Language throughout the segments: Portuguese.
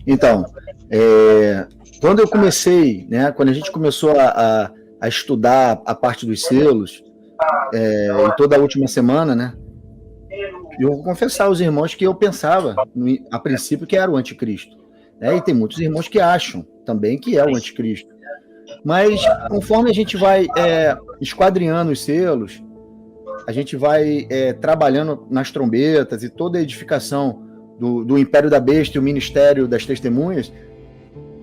Então, quando eu comecei, né, quando a gente começou a estudar a parte dos selos, e toda a última semana, né, eu vou confessar aos irmãos que eu pensava, a princípio, que era o anticristo. Né, e tem muitos irmãos que acham também que é o anticristo. Mas, conforme a gente vai esquadrinhando os selos, a gente vai trabalhando nas trombetas e toda a edificação do Império da Besta e o Ministério das Testemunhas,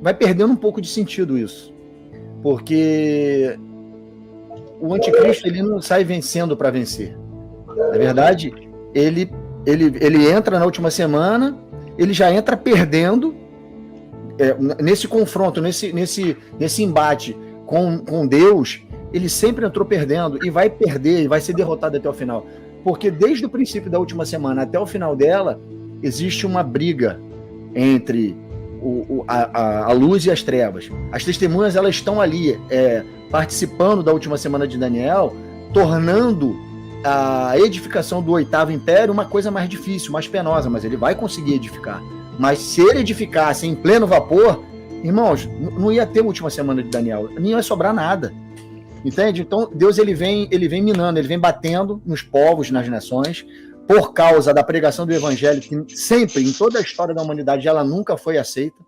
vai perdendo um pouco de sentido isso. Porque o anticristo ele não sai vencendo para vencer. Na verdade, ele entra na última semana, ele já entra perdendo nesse confronto, nesse embate com Deus, ele sempre entrou perdendo e vai perder, e vai ser derrotado até o final. Porque desde o princípio da última semana até o final dela, existe uma briga entre a luz e as trevas. As testemunhas, elas estão ali participando da última semana de Daniel, tornando a edificação do 8º Império uma coisa mais difícil, mais penosa, mas ele vai conseguir edificar. Mas se ele edificasse em pleno vapor, irmãos, não ia ter última semana de Daniel, não ia sobrar nada. Entende? Então, Deus ele vem minando, ele vem batendo nos povos, nas nações, por causa da pregação do evangelho, que sempre, em toda a história da humanidade, ela nunca foi aceita.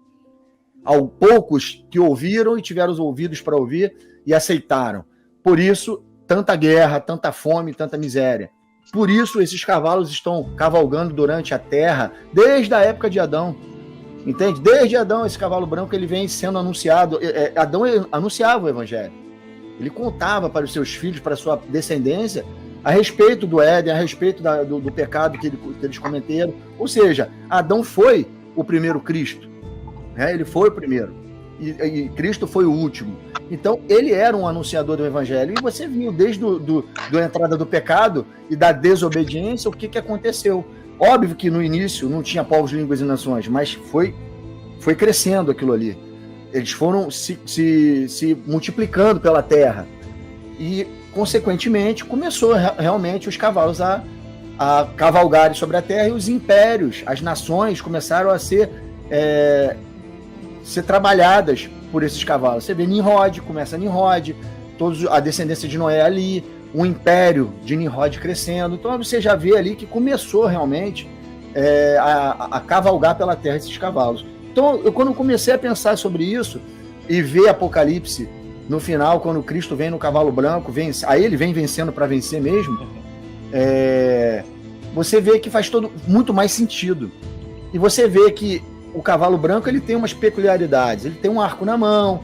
Há poucos que ouviram e tiveram os ouvidos para ouvir e aceitaram. Por isso, tanta guerra, tanta fome, tanta miséria. Por isso, esses cavalos estão cavalgando durante a terra desde a época de Adão. Entende? Desde Adão, esse cavalo branco ele vem sendo anunciado. Adão anunciava o evangelho. Ele contava para os seus filhos, para a sua descendência, a respeito do Éden, a respeito do pecado que eles cometeram. Ou seja, Adão foi o primeiro Cristo. Né? Ele foi o primeiro. E Cristo foi o último. Então, ele era um anunciador do evangelho. E você viu, desde a entrada do pecado e da desobediência, o que aconteceu. Óbvio que no início não tinha povos, línguas e nações, mas foi crescendo aquilo ali. Eles foram se multiplicando pela terra. E, consequentemente, começou realmente os cavalos a cavalgarem sobre a terra, e os impérios, as nações começaram a ser trabalhadas por esses cavalos. Você vê Nimrod, começa Nimrod, a descendência de Noé ali, o império de Nimrod crescendo. Então você já vê ali que começou realmente a cavalgar pela terra esses cavalos. Então, quando eu comecei a pensar sobre isso e ver Apocalipse no final, quando Cristo vem no cavalo branco, aí ele vem vencendo para vencer mesmo, você vê que faz muito mais sentido. E você vê que o cavalo branco ele tem umas peculiaridades. Ele tem um arco na mão,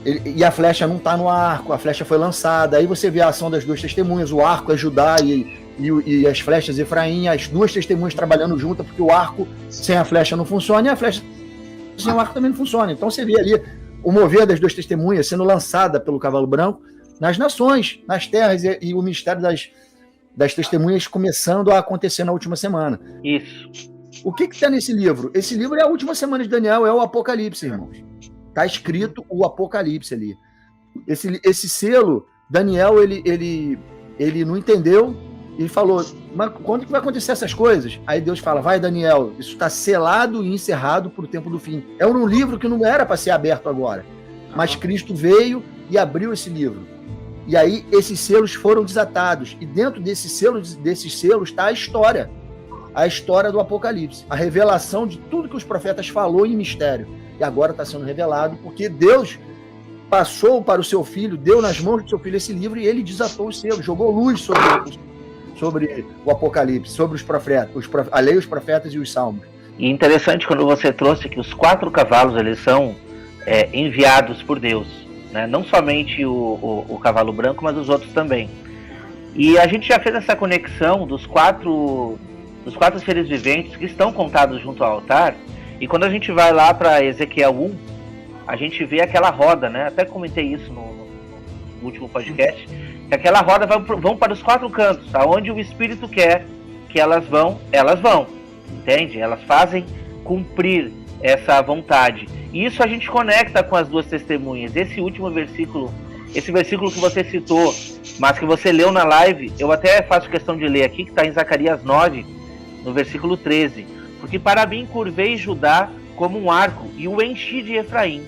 e a flecha não está no arco, a flecha foi lançada. Aí você vê a ação das duas testemunhas, o arco é Judá e as flechas Efraim, as duas testemunhas trabalhando juntas, porque o arco sem a flecha não funciona, e a flecha sem o arco também não funciona. Então você vê ali o mover das duas testemunhas sendo lançada pelo cavalo branco nas nações, nas terras, e o ministério das testemunhas começando a acontecer na última semana. Isso. O que está nesse livro? Esse livro é a última semana de Daniel, é o Apocalipse, irmãos. Está escrito o Apocalipse ali. Esse selo, Daniel, ele não entendeu e falou, mas quando que vai acontecer essas coisas? Aí Deus fala, vai Daniel, isso está selado e encerrado por o tempo do fim. É um livro que não era para ser aberto agora, mas Cristo veio e abriu esse livro. E aí esses selos foram desatados, e dentro desses selos está a história do Apocalipse, a revelação de tudo que os profetas falou em mistério, e agora está sendo revelado, porque Deus passou para o seu filho, deu nas mãos do seu filho esse livro, e ele desatou os selos, jogou luz sobre o Apocalipse, sobre os profetas, a lei, os profetas e os salmos. E interessante quando você trouxe que os 4 cavalos eles são enviados por Deus, né? Não somente o cavalo branco, mas os outros também. E a gente já fez essa conexão dos quatro seres viventes que estão contados junto ao altar, e quando a gente vai lá para Ezequiel 1, a gente vê aquela roda, né? Até comentei isso no último podcast, que aquela roda vão para os 4 cantos, aonde o Espírito quer que elas vão, entende? Elas fazem cumprir essa vontade. E isso a gente conecta com as duas testemunhas. Esse último versículo, esse versículo que você citou, mas que você leu na live, eu até faço questão de ler aqui, que está em Zacarias 9, no versículo 13. Porque para mim curvei Judá como um arco e o enchi de Efraim.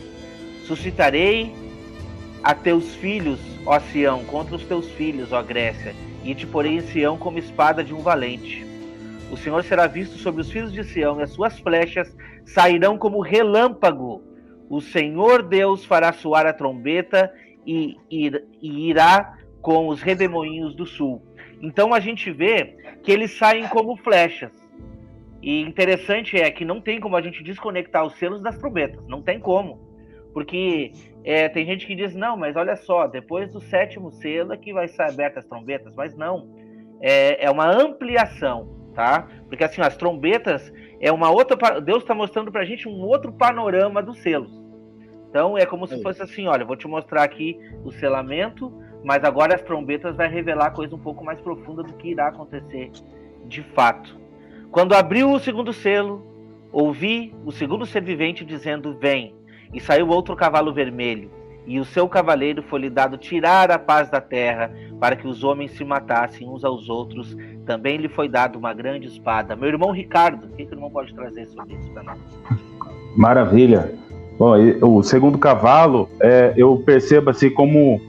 Suscitarei a teus filhos, ó Sião, contra os teus filhos, ó Grécia, e te porei em Sião como espada de um valente. O Senhor será visto sobre os filhos de Sião, e as suas flechas sairão como relâmpago. O Senhor Deus fará soar a trombeta e irá com os redemoinhos do sul. Então a gente vê que eles saem como flechas. E interessante é que não tem como a gente desconectar os selos das trombetas. Não tem como. Porque tem gente que diz, não, mas olha só, depois do 7º selo é que vai ser abertas as trombetas. Mas não. É uma ampliação, tá? Porque assim, as trombetas é uma outra... Deus está mostrando pra gente um outro panorama dos selos. Então é como se fosse assim, olha, eu vou te mostrar aqui o selamento, mas agora as trombetas vai revelar coisa um pouco mais profunda do que irá acontecer de fato. Quando abriu o 2º selo, ouvi o 2º ser vivente dizendo, vem. E saiu outro cavalo vermelho, e o seu cavaleiro foi-lhe dado tirar a paz da terra, para que os homens se matassem uns aos outros. Também lhe foi dado uma grande espada. Meu irmão Ricardo, o que o irmão pode trazer sobre isso para nós? Maravilha. Bom, o 2º cavalo, eu percebo assim como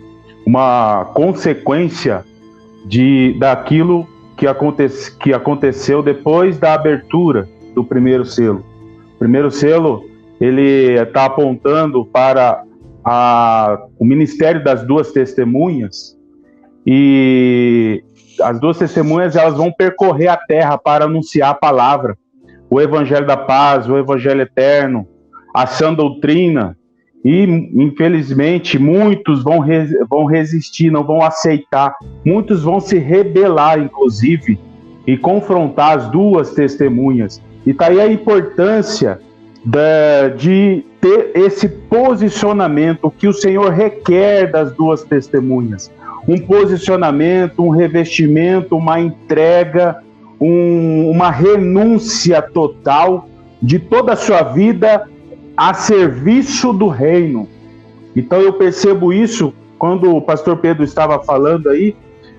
uma consequência daquilo que aconteceu depois da abertura do 1º selo. O 1º selo, ele está apontando para o ministério das 2 testemunhas, e as 2 testemunhas elas vão percorrer a terra para anunciar a palavra, o evangelho da paz, o evangelho eterno, a sã doutrina. E infelizmente muitos vão resistir, não vão aceitar, muitos vão se rebelar inclusive e confrontar as 2 testemunhas. E está aí a importância de ter esse posicionamento que o Senhor requer das 2 testemunhas. Um posicionamento, um revestimento, uma entrega, uma renúncia total de toda a sua vida a serviço do reino. Então eu percebo isso quando o pastor Pedro estava falando aí,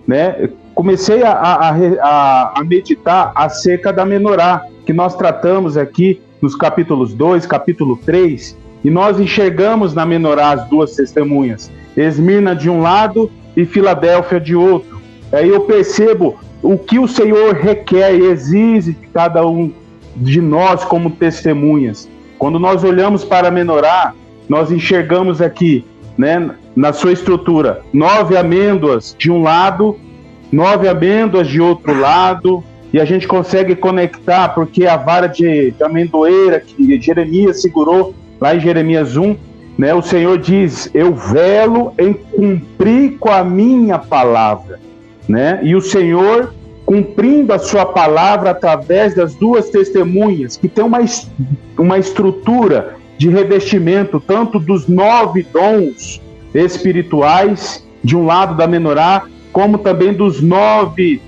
né? Comecei a meditar acerca da menorá, que nós tratamos aqui nos capítulos 2, capítulo 3, e nós enxergamos na menorá as 2 testemunhas, Esmirna de um lado e Filadélfia de outro. Aí eu percebo o que o Senhor requer e exige de cada um de nós como testemunhas. Quando nós olhamos para a menorá, nós enxergamos aqui, né, na sua estrutura, 9 amêndoas de um lado, 9 amêndoas de outro lado, e a gente consegue conectar, porque a vara de amendoeira que Jeremias segurou, lá em Jeremias 1, né, o Senhor diz, eu velo em cumprir com a minha palavra, né? E o Senhor, cumprindo a sua palavra através das 2 testemunhas, que tem uma estrutura de revestimento, tanto dos 9 dons espirituais, de um lado da menorá, como também dos 9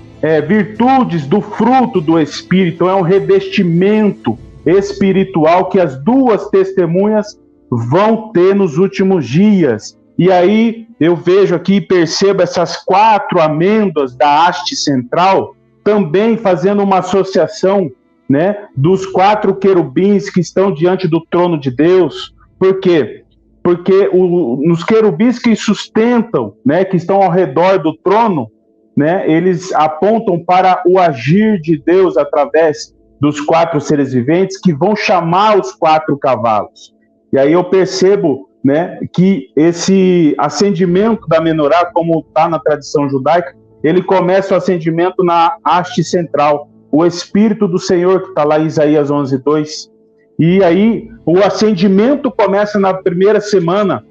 virtudes do fruto do Espírito. Então é um revestimento espiritual que as 2 testemunhas vão ter nos últimos dias. E aí eu vejo aqui e percebo essas 4 amêndoas da haste central também fazendo uma associação, né, dos 4 querubins que estão diante do trono de Deus. Por quê? Porque nos querubins que sustentam, né, que estão ao redor do trono, né, eles apontam para o agir de Deus através dos 4 seres viventes que vão chamar os 4 cavalos. E aí eu percebo, né, que esse acendimento da menorá, como está na tradição judaica, ele começa o acendimento na haste central, o Espírito do Senhor, que está lá em Isaías 11:2. E aí o acendimento começa na primeira semana,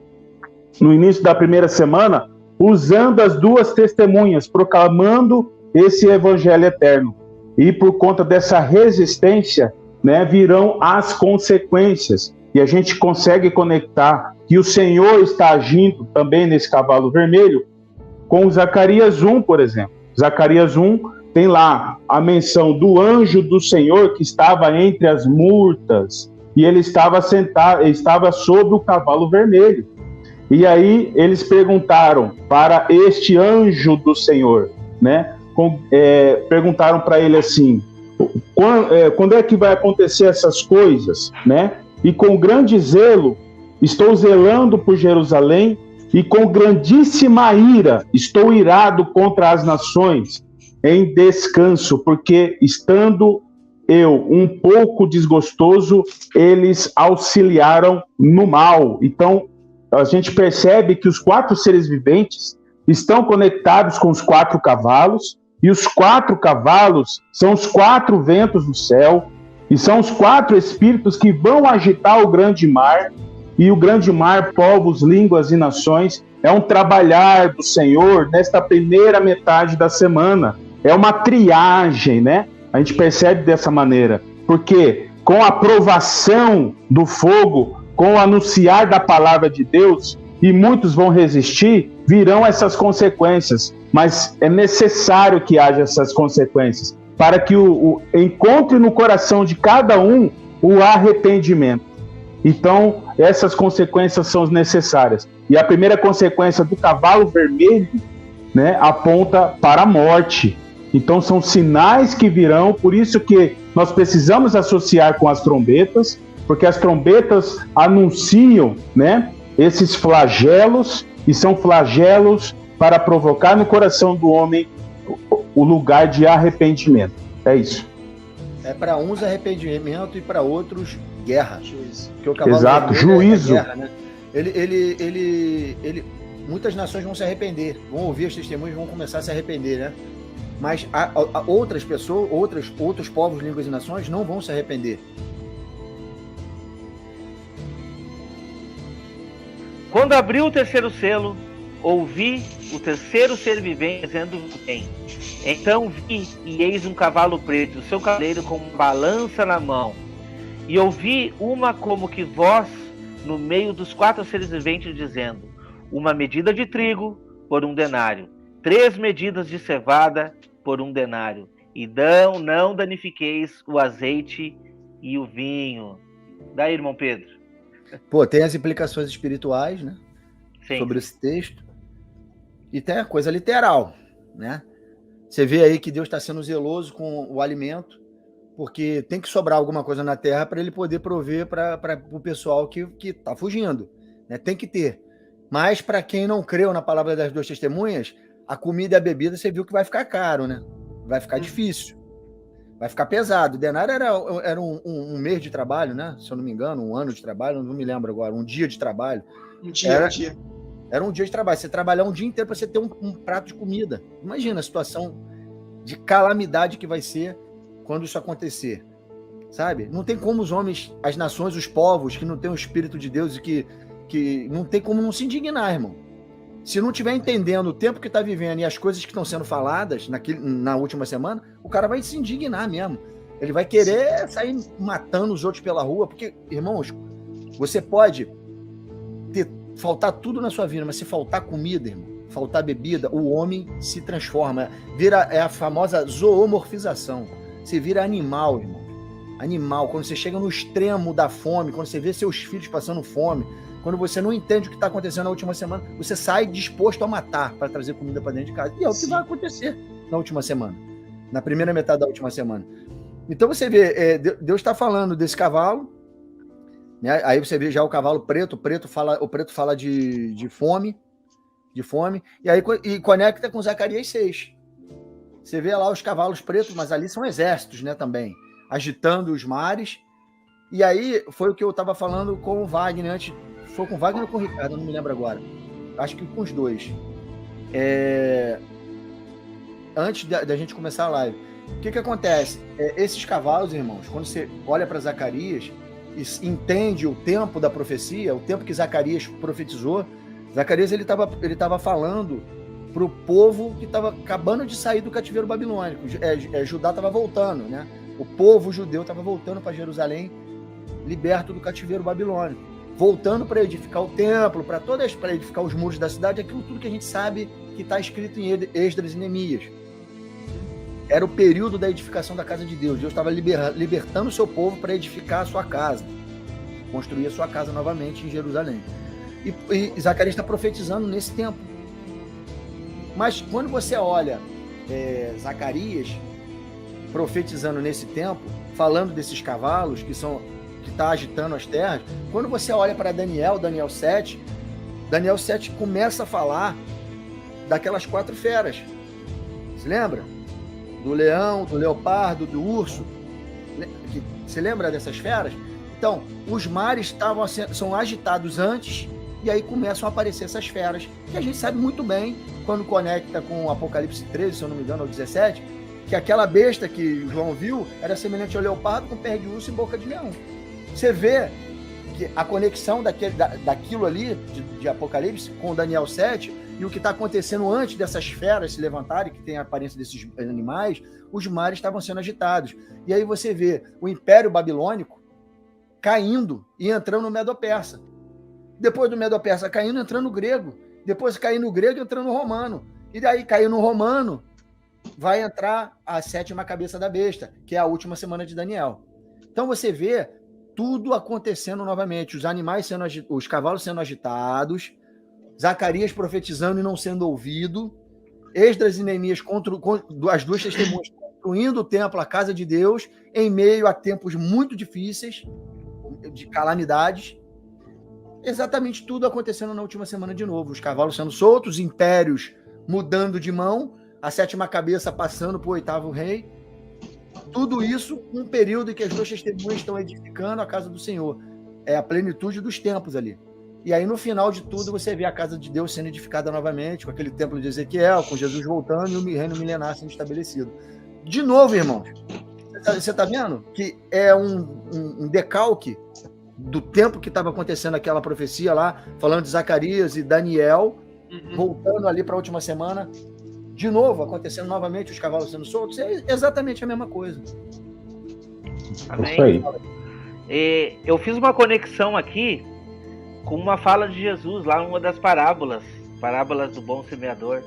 no início da primeira semana, usando as 2 testemunhas, proclamando esse evangelho eterno. E por conta dessa resistência, né, virão as consequências. E a gente consegue conectar que o Senhor está agindo também nesse cavalo vermelho com Zacarias 1, por exemplo. Zacarias 1 tem lá a menção do anjo do Senhor que estava entre as murtas, e ele estava sentado, estava sobre o cavalo vermelho. E aí eles perguntaram para este anjo do Senhor, né? Perguntaram para ele assim, quando é que vai acontecer essas coisas, né? e com grande zelo estou zelando por Jerusalém, e com grandíssima ira estou irado contra as nações, em descanso, porque estando eu um pouco desgostoso, eles auxiliaram no mal. Então, a gente percebe que os 4 seres viventes estão conectados com os 4 cavalos, e os 4 cavalos são os 4 ventos do céu, e são os 4 espíritos que vão agitar o grande mar, e o grande mar, povos, línguas e nações. É um trabalhar do Senhor nesta primeira metade da semana. É uma triagem, né? A gente percebe dessa maneira. Porque com a provação do fogo, com o anunciar da palavra de Deus, e muitos vão resistir, virão essas consequências. Mas é necessário que haja essas consequências, para que encontre no coração de cada um o arrependimento. Então, essas consequências são necessárias. E a primeira consequência do cavalo vermelho, né, aponta para a morte. Então, são sinais que virão, por isso que nós precisamos associar com as trombetas, porque as trombetas anunciam, né, esses flagelos, e são flagelos para provocar no coração do homem o lugar de arrependimento. É isso. É para uns arrependimento e para outros guerra. Porque o cavalo exato, juízo. Guerra, né? Muitas nações vão se arrepender, vão ouvir os testemunhos, vão começar a se arrepender, né? Mas outras pessoas, outros povos, línguas e nações não vão se arrepender. Quando abriu o terceiro selo, ouvi o terceiro ser vivente dizendo bem. Então vi e eis um cavalo preto, o seu cavaleiro com uma balança na mão. E ouvi uma como que voz no meio dos 4 seres viventes dizendo: uma medida de trigo por 1 denário, 3 medidas de cevada por 1 denário, e não danifiqueis o azeite e o vinho. Daí, irmão Pedro. Pô, tem as implicações espirituais, né? Sim. Sobre esse texto. E tem a coisa literal, né? Você vê aí que Deus está sendo zeloso com o alimento, porque tem que sobrar alguma coisa na terra para ele poder prover para o pessoal que está fugindo, né? Tem que ter. Mas para quem não creu na palavra das 2 testemunhas, a comida e a bebida você viu que vai ficar caro, né? Vai ficar difícil. Vai ficar pesado. O denário era um mês de trabalho, né? Se eu não me engano, 1 ano de trabalho, não me lembro agora, um dia de trabalho. Um dia. Era um dia de trabalho. Você trabalhar um dia inteiro para você ter um prato de comida. Imagina a situação de calamidade que vai ser quando isso acontecer. Sabe? Não tem como os homens, as nações, os povos que não têm o Espírito de Deus e que não tem como não se indignar, irmão. Se não estiver entendendo o tempo que está vivendo e as coisas que estão sendo faladas na última semana, o cara vai se indignar mesmo. Ele vai querer sair matando os outros pela rua, porque, irmãos, você pode faltar tudo na sua vida, mas se faltar comida, irmão, faltar bebida, o homem se transforma. É a famosa zoomorfização. Você vira animal, irmão. Animal. Quando você chega no extremo da fome, quando você vê seus filhos passando fome, quando você não entende o que está acontecendo na última semana, você sai disposto a matar para trazer comida para dentro de casa. E é o que vai acontecer na última semana, na primeira metade da última semana. Então você vê, Deus está falando desse cavalo, né? Aí você vê já o cavalo preto, o preto fala de fome, e aí conecta com Zacarias 6. Você vê lá os cavalos pretos, mas ali são exércitos, né, também, agitando os mares. E aí foi o que eu estava falando com o Wagner antes. Foi com o Wagner ou com o Ricardo? Eu não me lembro agora. Acho que com os dois. Antes da gente começar a live. O que acontece? Esses cavalos, irmãos, quando você olha para Zacarias e entende o tempo da profecia, o tempo que Zacarias profetizou, Zacarias ele estava falando para o povo que estava acabando de sair do cativeiro babilônico. Judá estava voltando, né? O povo judeu estava voltando para Jerusalém, liberto do cativeiro babilônico, voltando para edificar o templo, para edificar os muros da cidade, aquilo tudo que a gente sabe que está escrito em Esdras e Neemias. Era o período da edificação da casa de Deus. Deus estava libertando o seu povo para edificar a sua casa, construir a sua casa novamente em Jerusalém. E Zacarias está profetizando nesse tempo. Mas quando você olha Zacarias profetizando nesse tempo, falando desses cavalos, que que está agitando as terras, quando você olha para Daniel 7, Daniel 7 começa a falar daquelas 4 feras. Se lembra? Do leão, do leopardo, do urso. Você lembra dessas feras? Então, os mares são agitados antes, e aí começam a aparecer essas feras, que a gente sabe muito bem, quando conecta com o Apocalipse 13, se eu não me engano, ou 17, que aquela besta que João viu era semelhante ao leopardo com pé de urso e boca de leão. Você vê que a conexão daquilo ali, de Apocalipse, com Daniel 7, e o que está acontecendo antes dessas feras se levantarem, que tem a aparência desses animais, os mares estavam sendo agitados. E aí você vê o Império Babilônico caindo e entrando no Medo-Persa. Depois do Medo-Persa caindo, entrando no grego. Depois caindo no grego, entrando no romano. E daí, caindo no romano, vai entrar a 7ª cabeça da besta, que é a última semana de Daniel. Então você vê tudo acontecendo novamente. Os animais os cavalos sendo agitados, Zacarias profetizando e não sendo ouvido, Esdras e Neemias as 2 testemunhas construindo o templo, a casa de Deus, em meio a tempos muito difíceis, de calamidades. Exatamente tudo acontecendo na última semana de novo. Os cavalos sendo soltos, os impérios mudando de mão, a 7ª cabeça passando para o 8º rei. Tudo isso num período em que as 2 testemunhas estão edificando a casa do Senhor. É a plenitude dos tempos ali. E aí, no final de tudo, você vê a casa de Deus sendo edificada novamente, com aquele templo de Ezequiel, com Jesus voltando e o reino milenar sendo estabelecido. De novo, irmãos, você está vendo que é um decalque do tempo que estava acontecendo aquela profecia lá, falando de Zacarias e Daniel, voltando ali para a última semana, de novo, acontecendo novamente, os cavalos sendo soltos, é exatamente a mesma coisa. Amém. Eu fiz uma conexão aqui com uma fala de Jesus lá numa das parábolas do bom semeador.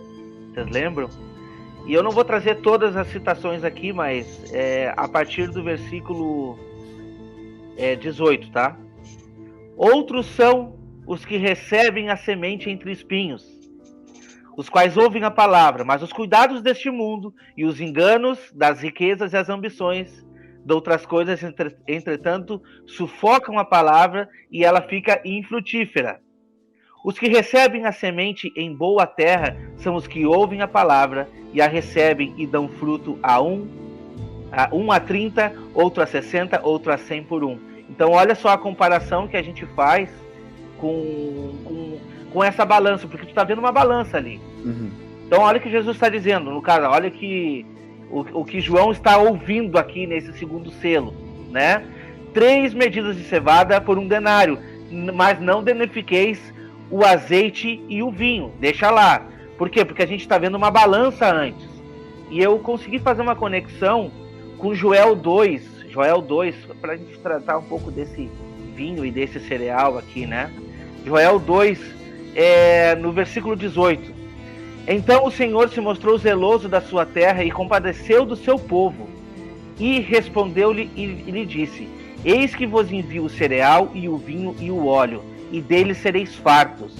Vocês lembram? E eu não vou trazer todas as citações aqui, mas a partir do versículo 18, tá? Outros são os que recebem a semente entre espinhos, os quais ouvem a palavra, mas os cuidados deste mundo e os enganos das riquezas e as ambições de outras coisas, entretanto, sufocam a palavra e ela fica infrutífera. Os que recebem a semente em boa terra são os que ouvem a palavra e a recebem e dão fruto a 30, outro a 60, outro a 100 por 1. Então, olha só a comparação que a gente faz com essa balança, porque tu está vendo uma balança ali. Uhum. Então, olha o que Jesus está dizendo, no caso, olha que o que João está ouvindo aqui nesse segundo selo, né? 3 medidas de cevada por 1 denário, mas não danifiqueis o azeite e o vinho, deixa lá. Por quê? Porque a gente está vendo uma balança antes. E eu consegui fazer uma conexão com Joel 2, para a gente tratar um pouco desse vinho e desse cereal aqui, né? Joel 2, no versículo 18. Então o Senhor se mostrou zeloso da sua terra e compadeceu do seu povo. E respondeu-lhe e lhe disse: Eis que vos envio o cereal e o vinho e o óleo, e deles sereis fartos.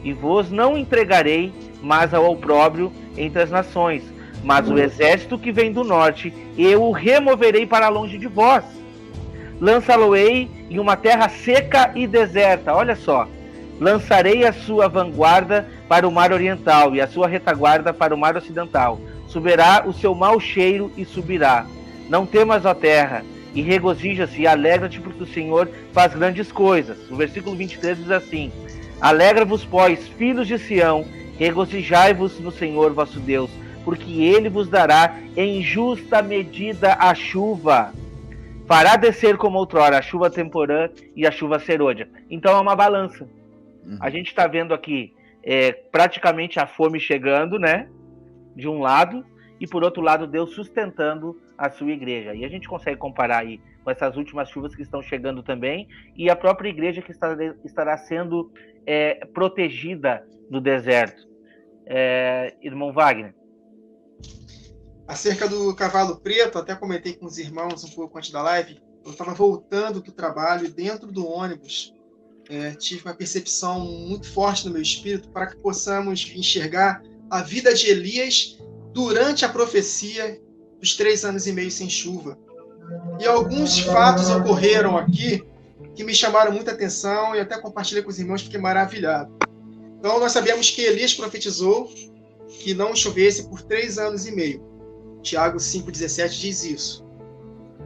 E vos não entregarei mais ao opróbrio entre as nações, mas o exército que vem do norte, eu o removerei para longe de vós. Lançá-lo-ei em uma terra seca e deserta. Olha só. Lançarei a sua vanguarda para o mar oriental e a sua retaguarda para o mar ocidental. Subirá o seu mau cheiro e subirá. Não temas, ó terra, e regozija-se e alegra-te, porque o Senhor faz grandes coisas. O versículo 23 diz assim: Alegra-vos, pois, filhos de Sião, regozijai-vos no Senhor vosso Deus, porque ele vos dará em justa medida a chuva. Fará descer como outrora a chuva temporã e a chuva serôdia. Então é uma balança. A gente está vendo aqui praticamente a fome chegando, né? De um lado, e por outro lado Deus sustentando a sua igreja. E a gente consegue comparar aí com essas últimas chuvas que estão chegando também, e a própria igreja que estará sendo protegida no deserto. Irmão Wagner. Acerca do cavalo preto, até comentei com os irmãos um pouco antes da live. Eu estava voltando do trabalho e dentro do ônibus tive uma percepção muito forte no meu espírito para que possamos enxergar a vida de Elias durante a profecia dos 3 anos e meio sem chuva. E alguns fatos ocorreram aqui que me chamaram muita atenção e até compartilhei com os irmãos, fiquei maravilhado. Então, nós sabemos que Elias profetizou que não chovesse por 3 anos e meio. Tiago 5,17 diz isso.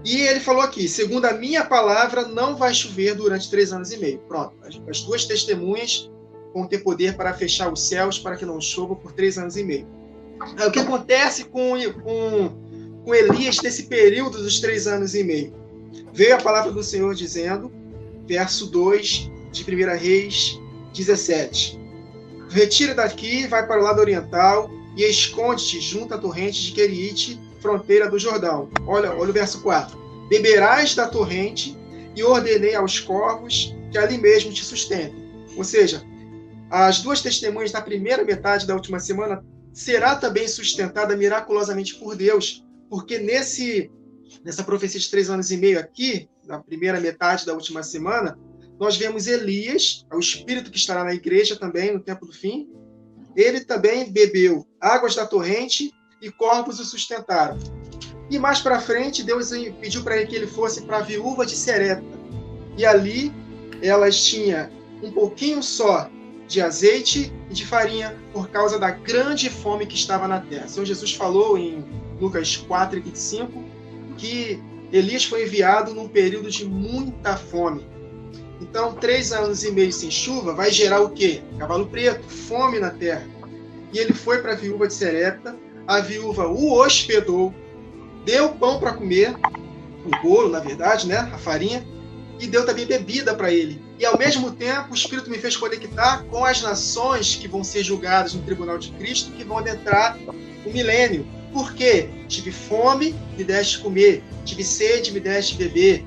E ele falou aqui, segundo a minha palavra, não vai chover durante 3 anos e meio. Pronto, as 2 testemunhas vão ter poder para fechar os céus para que não chova por 3 anos e meio. Aí, o que acontece com Elias nesse período dos 3 anos e meio? Veio a palavra do Senhor dizendo, verso 2 de 1 Reis 17. Retira daqui, vai para o lado oriental e esconde-te junto à torrente de Querite, fronteira do Jordão. Olha o verso 4. Beberás da torrente e ordenei aos corvos que ali mesmo te sustentem. Ou seja, as 2 testemunhas da primeira metade da última semana será também sustentada miraculosamente por Deus, porque nessa profecia de 3 anos e meio aqui, na primeira metade da última semana, nós vemos Elias, o espírito que estará na igreja também no tempo do fim. Ele também bebeu águas da torrente e corvos o sustentaram. E mais para frente, Deus pediu para ele que ele fosse para a viúva de Serepta. E ali, elas tinham um pouquinho só de azeite e de farinha por causa da grande fome que estava na terra. O Senhor Jesus falou em Lucas 4:25 que Elias foi enviado num período de muita fome. Então, 3 anos e meio sem chuva vai gerar o quê? Cavalo preto, fome na terra. E ele foi para a viúva de Serepta, a viúva o hospedou, deu pão para comer, o bolo, na verdade, né? A farinha, e deu também bebida para ele. E, ao mesmo tempo, o Espírito me fez conectar com as nações que vão ser julgadas no tribunal de Cristo, que vão adentrar o milênio. Por quê? Tive fome, me deste comer. Tive sede, me deste beber.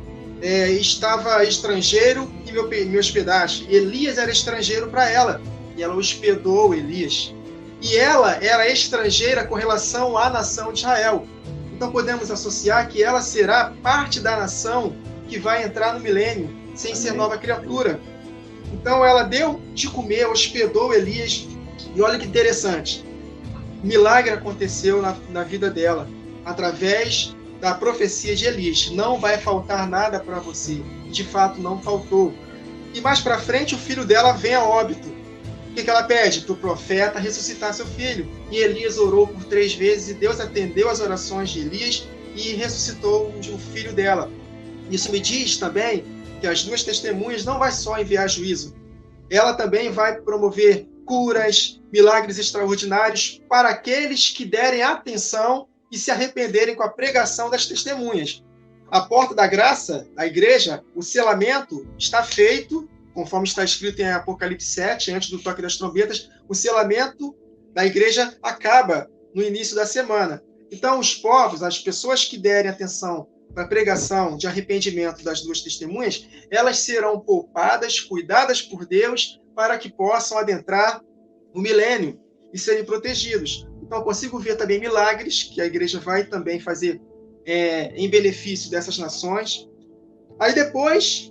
Estava estrangeiro e me hospedaste. Elias era estrangeiro para ela, e ela hospedou Elias. E ela era estrangeira com relação à nação de Israel. Então podemos associar que ela será parte da nação que vai entrar no milênio, sem ser nova criatura. Então ela deu de comer, hospedou Elias, e olha que interessante, milagre aconteceu na vida dela, através da profecia de Elias. Não vai faltar nada para você. De fato, não faltou. E mais para frente, o filho dela vem a óbito. O que ela pede? Para o profeta ressuscitar seu filho. E Elias orou por 3 vezes e Deus atendeu as orações de Elias e ressuscitou o filho dela. Isso me diz também que as 2 testemunhas não vai só enviar juízo. Ela também vai promover curas, milagres extraordinários para aqueles que derem atenção e se arrependerem com a pregação das testemunhas. A porta da graça, da igreja, o selamento está feito, conforme está escrito em Apocalipse 7, antes do toque das trombetas, o selamento da igreja acaba no início da semana. Então, os povos, as pessoas que derem atenção para a pregação de arrependimento das 2 testemunhas, elas serão poupadas, cuidadas por Deus, para que possam adentrar o milênio e serem protegidos. Então, eu consigo ver também milagres que a igreja vai também fazer em benefício dessas nações. Aí depois,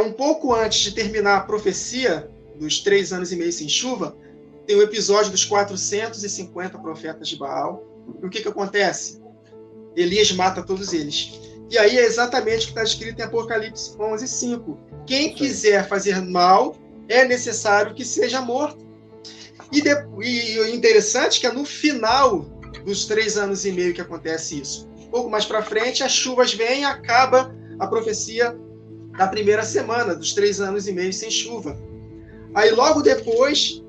um pouco antes de terminar a profecia dos 3 anos e meio sem chuva, tem o episódio dos 450 profetas de Baal. E o que acontece? Elias mata todos eles. E aí é exatamente o que está escrito em Apocalipse 11:5. Quem quiser fazer mal, é necessário que seja morto. E o interessante é que é no final dos 3 anos e meio que acontece isso. Um pouco mais para frente, as chuvas vêm e acaba a profecia da primeira semana, dos 3 anos e meio sem chuva. Aí logo depois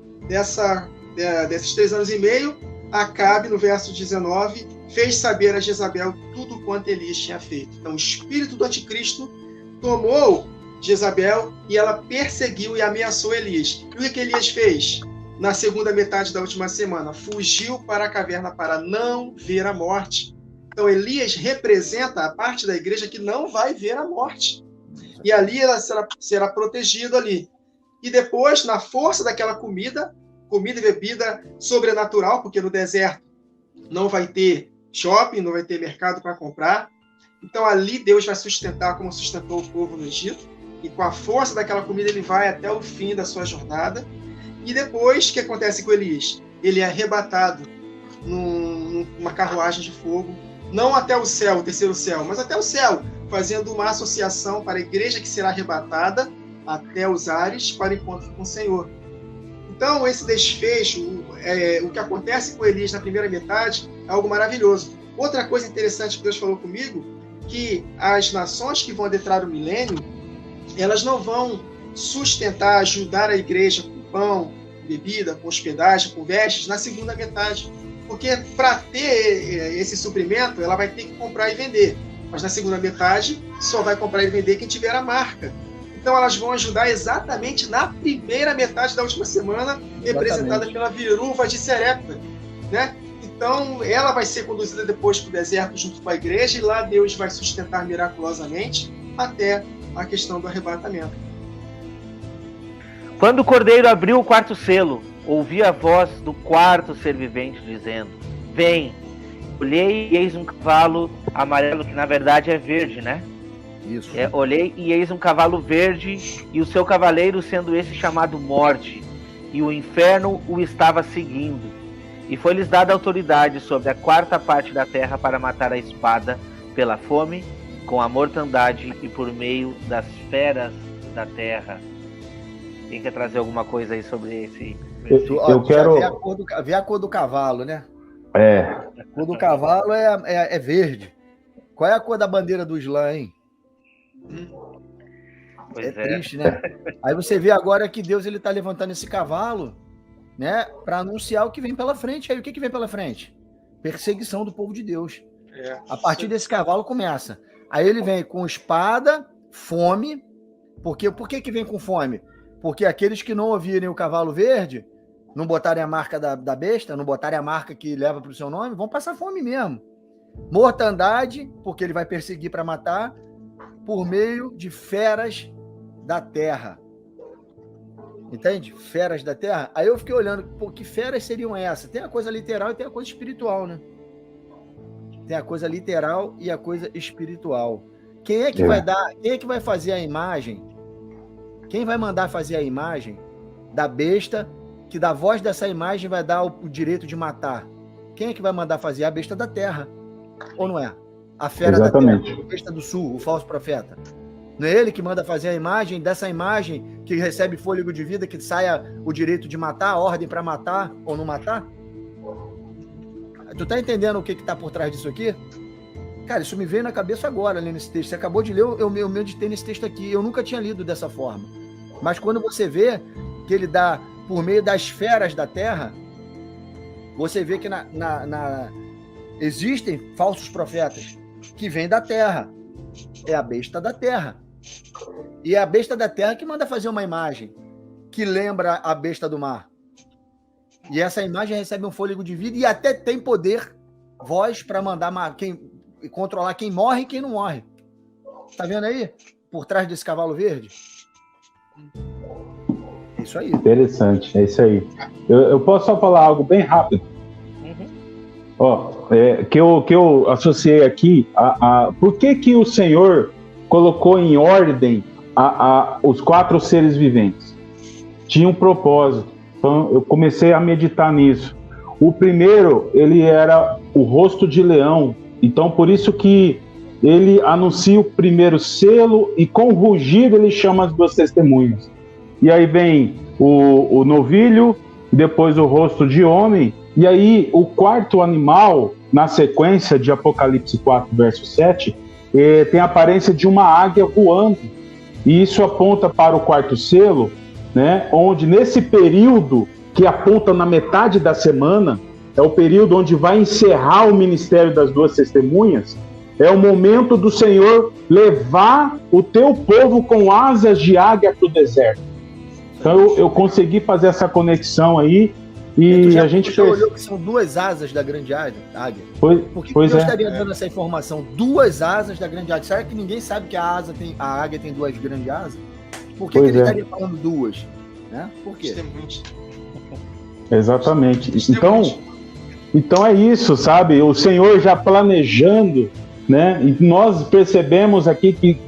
desses 3 anos e meio, Acabe, no verso 19, fez saber a Jezabel tudo quanto Elias tinha feito. Então o espírito do anticristo tomou Jezabel e ela perseguiu e ameaçou Elias. E o que Elias fez? Na segunda metade da última semana, fugiu para a caverna para não ver a morte. Então Elias representa a parte da igreja que não vai ver a morte. E ali ela será protegida ali. E depois, na força daquela comida e bebida sobrenatural, porque no deserto não vai ter shopping, não vai ter mercado para comprar. Então ali Deus vai sustentar como sustentou o povo no Egito. E com a força daquela comida ele vai até o fim da sua jornada. E depois, o que acontece com Elias? Ele é arrebatado numa carruagem de fogo não até o céu, o terceiro céu, mas até o céu, fazendo uma associação para a igreja que será arrebatada até os ares para o encontro com o Senhor. Então, esse desfecho, o que acontece com Elias na primeira metade, é algo maravilhoso. Outra coisa interessante que Deus falou comigo, que as nações que vão adentrar o milênio, elas não vão sustentar, ajudar a igreja com pão, bebida, com hospedagem, com vestes, na segunda metade. Porque para ter esse suprimento, ela vai ter que comprar e vender. Mas na segunda metade, só vai comprar e vender quem tiver a marca. Então elas vão ajudar exatamente na primeira metade da última semana, representada pela viúva de Sarepta, né? Então ela vai ser conduzida depois para o deserto junto com a igreja, e lá Deus vai sustentar miraculosamente até a questão do arrebatamento. Quando o cordeiro abriu o quarto selo, ouvi a voz do quarto ser vivente dizendo: vem. Olhei e eis um cavalo amarelo, que na verdade é verde, né? Isso. Olhei e eis um cavalo verde, e o seu cavaleiro sendo esse chamado Morte, e o inferno o estava seguindo. E foi-lhes dada autoridade sobre a quarta parte da terra para matar a espada, pela fome, com a mortandade e por meio das feras da terra. Quem quer trazer alguma coisa aí sobre esse? Eu quero ver a cor do cavalo, né? A cor do cavalo é verde. Qual é a cor da bandeira do Islã, hein? Pois triste, né? Aí você vê agora que Deus está levantando esse cavalo, né, para anunciar o que vem pela frente. Aí o que vem pela frente? Perseguição do povo de Deus. A partir desse cavalo começa. Aí ele vem com espada, fome. Por que vem com fome? Porque aqueles que não ouvirem o cavalo verde, não botarem a marca da besta, não botarem a marca que leva para o seu nome, vão passar fome mesmo. Mortandade, porque ele vai perseguir para matar, por meio de feras da terra. Entende? Feras da terra. Aí eu fiquei olhando, que feras seriam essas? Tem a coisa literal e tem a coisa espiritual, né? Tem a coisa literal e a coisa espiritual. Quem é que vai dar? Quem é que vai fazer a imagem? Quem vai mandar fazer a imagem da besta, que da voz dessa imagem vai dar o direito de matar? Quem é que vai mandar fazer? A besta da terra. Ou não é? A fera da terra, a besta do sul, o falso profeta. Não é ele que manda fazer a imagem, dessa imagem que recebe fôlego de vida, que saia o direito de matar, a ordem para matar ou não matar? Tu tá entendendo o que tá por trás disso aqui? Cara, isso me veio na cabeça agora, lendo esse texto. Você acabou de ler, eu meditei nesse texto aqui. Eu nunca tinha lido dessa forma. Mas quando você vê que ele dá por meio das feras da terra, você vê que existem falsos profetas que vêm da terra. É a besta da terra. E é a besta da terra que manda fazer uma imagem que lembra a besta do mar. E essa imagem recebe um fôlego de vida e até tem poder, voz, para mandar controlar quem morre e quem não morre. Tá vendo aí? Por trás desse cavalo verde? É isso aí. Interessante, é isso aí. Eu posso só falar algo bem rápido? Que eu associei aqui por que o Senhor colocou em ordem os quatro seres viventes? Tinha um propósito. Então eu comecei a meditar nisso. O primeiro, ele era o rosto de leão. Então por isso que ele anuncia o primeiro selo e com rugir ele chama as duas testemunhas. E aí vem o novilho, depois o rosto de homem. E aí o quarto animal, na sequência de Apocalipse 4, verso 7, tem a aparência de uma águia voando. E isso aponta para o quarto selo, né, onde nesse período que aponta na metade da semana, é o período onde vai encerrar o ministério das duas testemunhas, é o momento do Senhor levar o teu povo com asas de águia para o deserto. Então eu consegui fazer essa conexão aí. E a gente já olhou que são duas asas da grande águia? Por que Deus estaria dando essa informação? Duas asas da grande águia. Será que ninguém sabe que a águia tem duas grandes asas? Por que ele estaria falando duas? Né? Por quê? Exatamente. Então é isso, sabe? O Senhor já planejando, né? E nós percebemos aqui que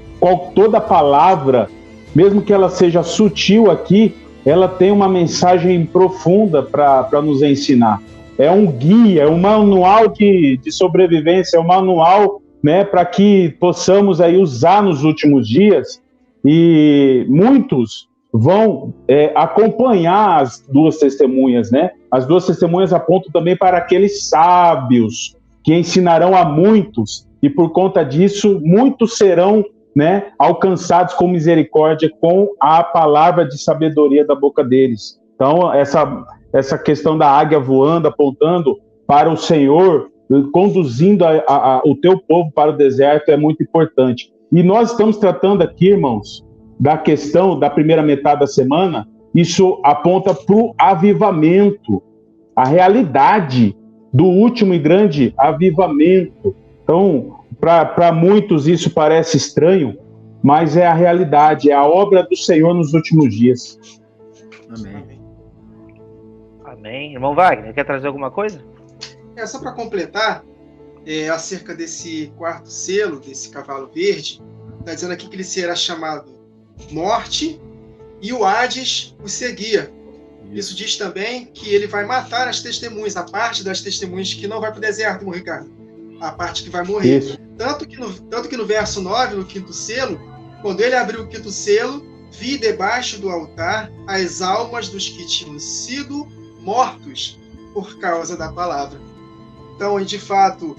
toda palavra, mesmo que ela seja sutil aqui, ela tem uma mensagem profunda para nos ensinar. é um guia, é um manual de sobrevivência, é um manual, né, para que possamos aí usar nos últimos dias, e muitos vão acompanhar as duas testemunhas, né? As duas testemunhas apontam também para aqueles sábios que ensinarão a muitos, e por conta disso, muitos serão, né, alcançados com misericórdia com a palavra de sabedoria da boca deles. Então, essa questão da águia voando, apontando para o Senhor, conduzindo o teu povo para o deserto, é muito importante. E nós estamos tratando aqui, irmãos, da questão da primeira metade da semana. Isso aponta para o avivamento, a realidade do último e grande avivamento. Então, para muitos isso parece estranho, mas é a realidade, é a obra do Senhor nos últimos dias. Amém. Amém. Irmão Wagner, quer trazer alguma coisa? Só para completar, acerca desse quarto selo, desse cavalo verde, está dizendo aqui que ele será chamado Morte, e o Hades o seguia. Isso diz também que ele vai matar as testemunhas, a parte das testemunhas que não vai para o deserto, irmão Ricardo. A parte que vai morrer. Isso. Tanto que no verso 9, no quinto selo, quando ele abriu o quinto selo, vi debaixo do altar as almas dos que tinham sido mortos por causa da palavra. Então, de fato,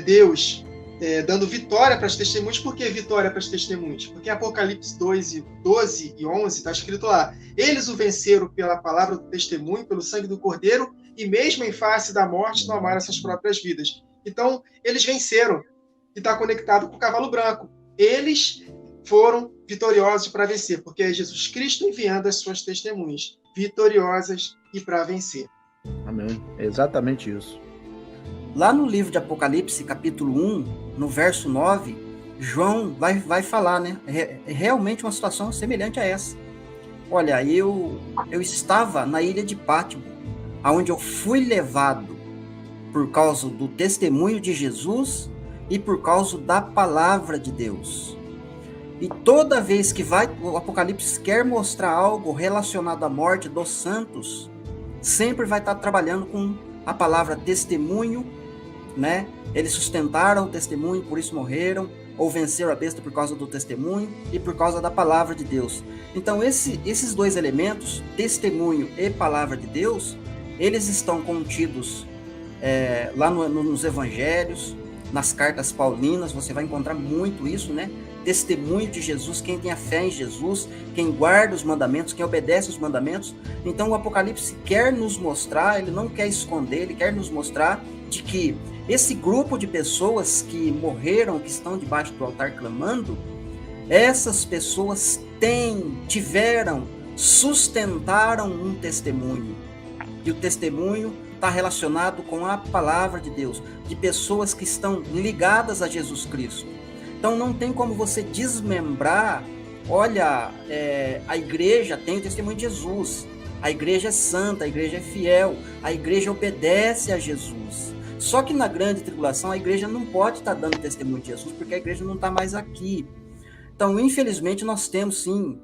Deus dando vitória para as testemunhas. Por que vitória para as testemunhas? Porque em Apocalipse 2, 12 e 11 está escrito lá: eles o venceram pela palavra do testemunho, pelo sangue do Cordeiro, e mesmo em face da morte não amaram suas próprias vidas. Então, eles venceram, e está conectado com o cavalo branco. Eles foram vitoriosos para vencer, porque é Jesus Cristo enviando as suas testemunhas, vitoriosas e para vencer. Amém. É exatamente isso. Lá no livro de Apocalipse, capítulo 1, no verso 9, João vai falar, né? É realmente uma situação semelhante a essa. Olha, eu estava na ilha de Pátimo, aonde eu fui levado por causa do testemunho de Jesus e por causa da palavra de Deus. E toda vez que o Apocalipse quer mostrar algo relacionado à morte dos santos, sempre vai estar trabalhando com a palavra testemunho, né? Eles sustentaram o testemunho, por isso morreram, ou venceram a besta por causa do testemunho e por causa da palavra de Deus. Então, esses dois elementos, testemunho e palavra de Deus, eles estão contidos lá nos evangelhos, nas cartas paulinas, você vai encontrar muito isso, né? Testemunho de Jesus, quem tem a fé em Jesus, quem guarda os mandamentos, quem obedece os mandamentos. Então o Apocalipse quer nos mostrar, ele não quer esconder, ele quer nos mostrar de que esse grupo de pessoas que morreram, que estão debaixo do altar clamando, essas pessoas sustentaram um testemunho. E o testemunho está relacionado com a palavra de Deus, de pessoas que estão ligadas a Jesus Cristo. Então não tem como você desmembrar. Olha, a igreja tem o testemunho de Jesus, a igreja é santa, a igreja é fiel, a igreja obedece a Jesus. Só que na grande tribulação a igreja não pode estar dando testemunho de Jesus, porque a igreja não está mais aqui. Então, infelizmente, nós temos sim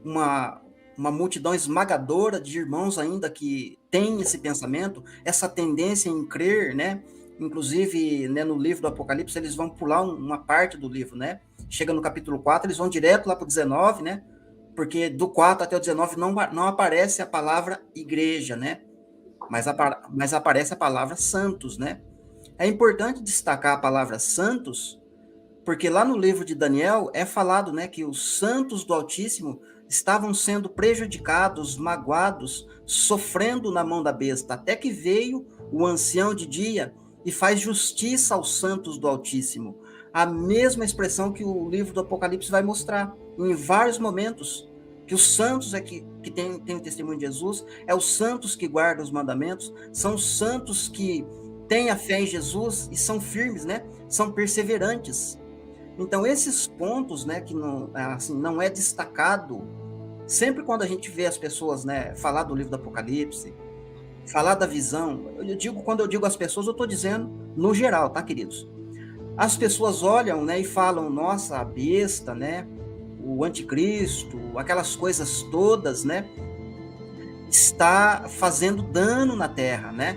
uma multidão esmagadora de irmãos ainda que tem esse pensamento, essa tendência em crer, né? Inclusive, né, no livro do Apocalipse, eles vão pular uma parte do livro, né? Chega no capítulo 4, eles vão direto lá para o 19, né? Porque do 4 até o 19 não aparece a palavra igreja, né? Mas aparece a palavra santos, né? É importante destacar a palavra santos, porque lá no livro de Daniel é falado, né, que os santos do Altíssimo estavam sendo prejudicados, magoados, sofrendo na mão da besta, até que veio o ancião de dia e faz justiça aos santos do Altíssimo. A mesma expressão que o livro do Apocalipse vai mostrar em vários momentos, que os santos que tem o testemunho de Jesus, é os santos que guardam os mandamentos, são os santos que têm a fé em Jesus e são firmes, né? São perseverantes. Então, esses pontos, né, que não é destacado, sempre quando a gente vê as pessoas, né, falar do livro do Apocalipse, falar da visão, quando eu digo as pessoas, eu estou dizendo no geral, tá, queridos? As pessoas olham, né, e falam, nossa, a besta, né, o anticristo, aquelas coisas todas, né? está fazendo dano na terra, né?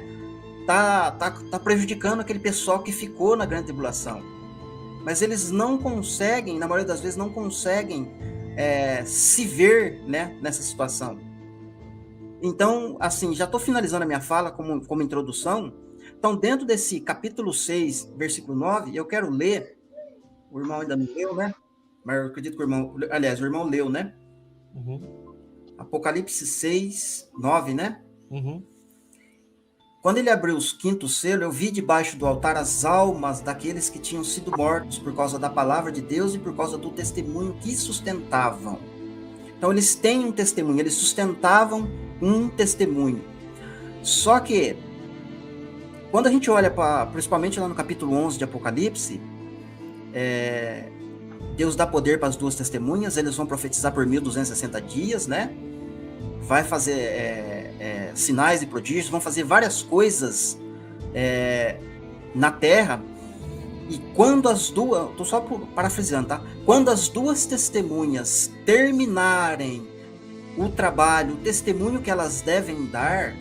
Tá prejudicando aquele pessoal que ficou na grande tribulação. Mas eles não conseguem, na maioria das vezes, não conseguem se ver, né, nessa situação. Então, assim, já estou finalizando a minha fala como introdução. Então, dentro desse capítulo 6, versículo 9, eu quero ler, o irmão ainda não leu, né? Mas eu acredito que o irmão leu, né? Uhum. Apocalipse 6, 9, né? Uhum. Quando ele abriu os quintos selos, eu vi debaixo do altar as almas daqueles que tinham sido mortos por causa da palavra de Deus e por causa do testemunho que sustentavam. Então, eles têm um testemunho, eles sustentavam um testemunho. Só que, quando a gente olha principalmente lá no capítulo 11 de Apocalipse, Deus dá poder para as duas testemunhas, eles vão profetizar por 1260 dias, né? Vai fazer sinais e prodígios, vão fazer várias coisas na terra. E quando as duas, estou só parafraseando, tá? Quando as duas testemunhas terminarem o trabalho, o testemunho que elas devem dar,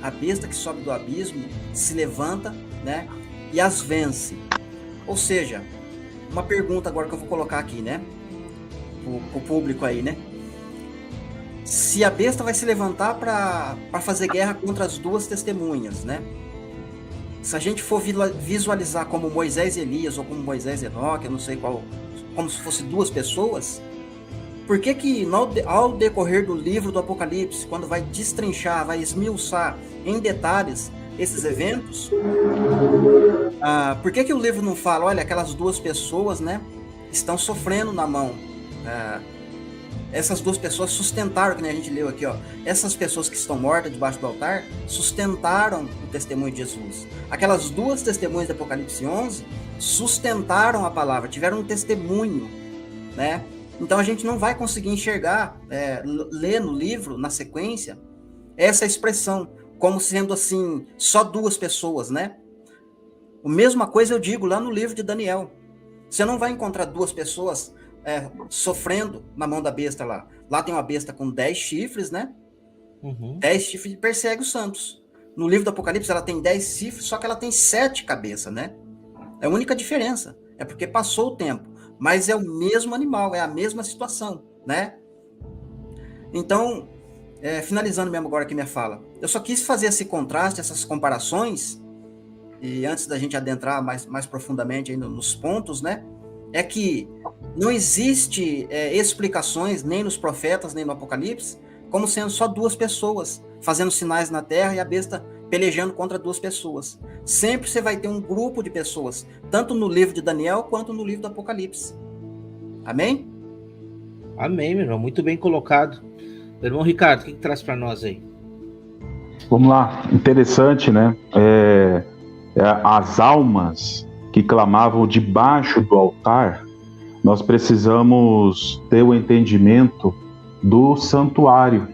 a besta que sobe do abismo se levanta, né? E as vence. Ou seja, uma pergunta agora que eu vou colocar aqui, né? O público aí, né? Se a besta vai se levantar para fazer guerra contra as duas testemunhas, né? Se a gente for visualizar como Moisés e Elias, ou como Moisés e Enoque, eu não sei qual, como se fosse duas pessoas, por que ao decorrer do livro do Apocalipse, quando vai destrinchar, vai esmiuçar em detalhes esses eventos, por que o livro não fala, olha, aquelas duas pessoas, né, estão sofrendo na mão, essas duas pessoas sustentaram, que nem a gente leu aqui, ó, essas pessoas que estão mortas debaixo do altar sustentaram o testemunho de Jesus. Aquelas duas testemunhas de Apocalipse 11 sustentaram a palavra, tiveram um testemunho, né? Então a gente não vai conseguir enxergar, ler no livro, na sequência, essa expressão, como sendo assim, só duas pessoas, né? A mesma coisa eu digo lá no livro de Daniel. Você não vai encontrar duas pessoas sofrendo na mão da besta lá. Lá tem uma besta com 10 chifres, né? Uhum. 10 chifres e persegue os santos. No livro do Apocalipse ela tem 10 chifres, só que ela tem 7 cabeças, né? É a única diferença. É porque passou o tempo. Mas é o mesmo animal, é a mesma situação, né? Então, finalizando mesmo agora aqui minha fala, eu só quis fazer esse contraste, essas comparações, e antes da gente adentrar mais profundamente aí nos pontos, né? É que não existe explicações, nem nos profetas, nem no Apocalipse, como sendo só duas pessoas fazendo sinais na terra e a besta pelejando contra duas pessoas. Sempre você vai ter um grupo de pessoas, tanto no livro de Daniel quanto no livro do Apocalipse. Amém? Amém, meu irmão. Muito bem colocado. Irmão Ricardo, o que traz para nós aí? Vamos lá. Interessante, né? As almas que clamavam debaixo do altar, nós precisamos ter o entendimento do santuário,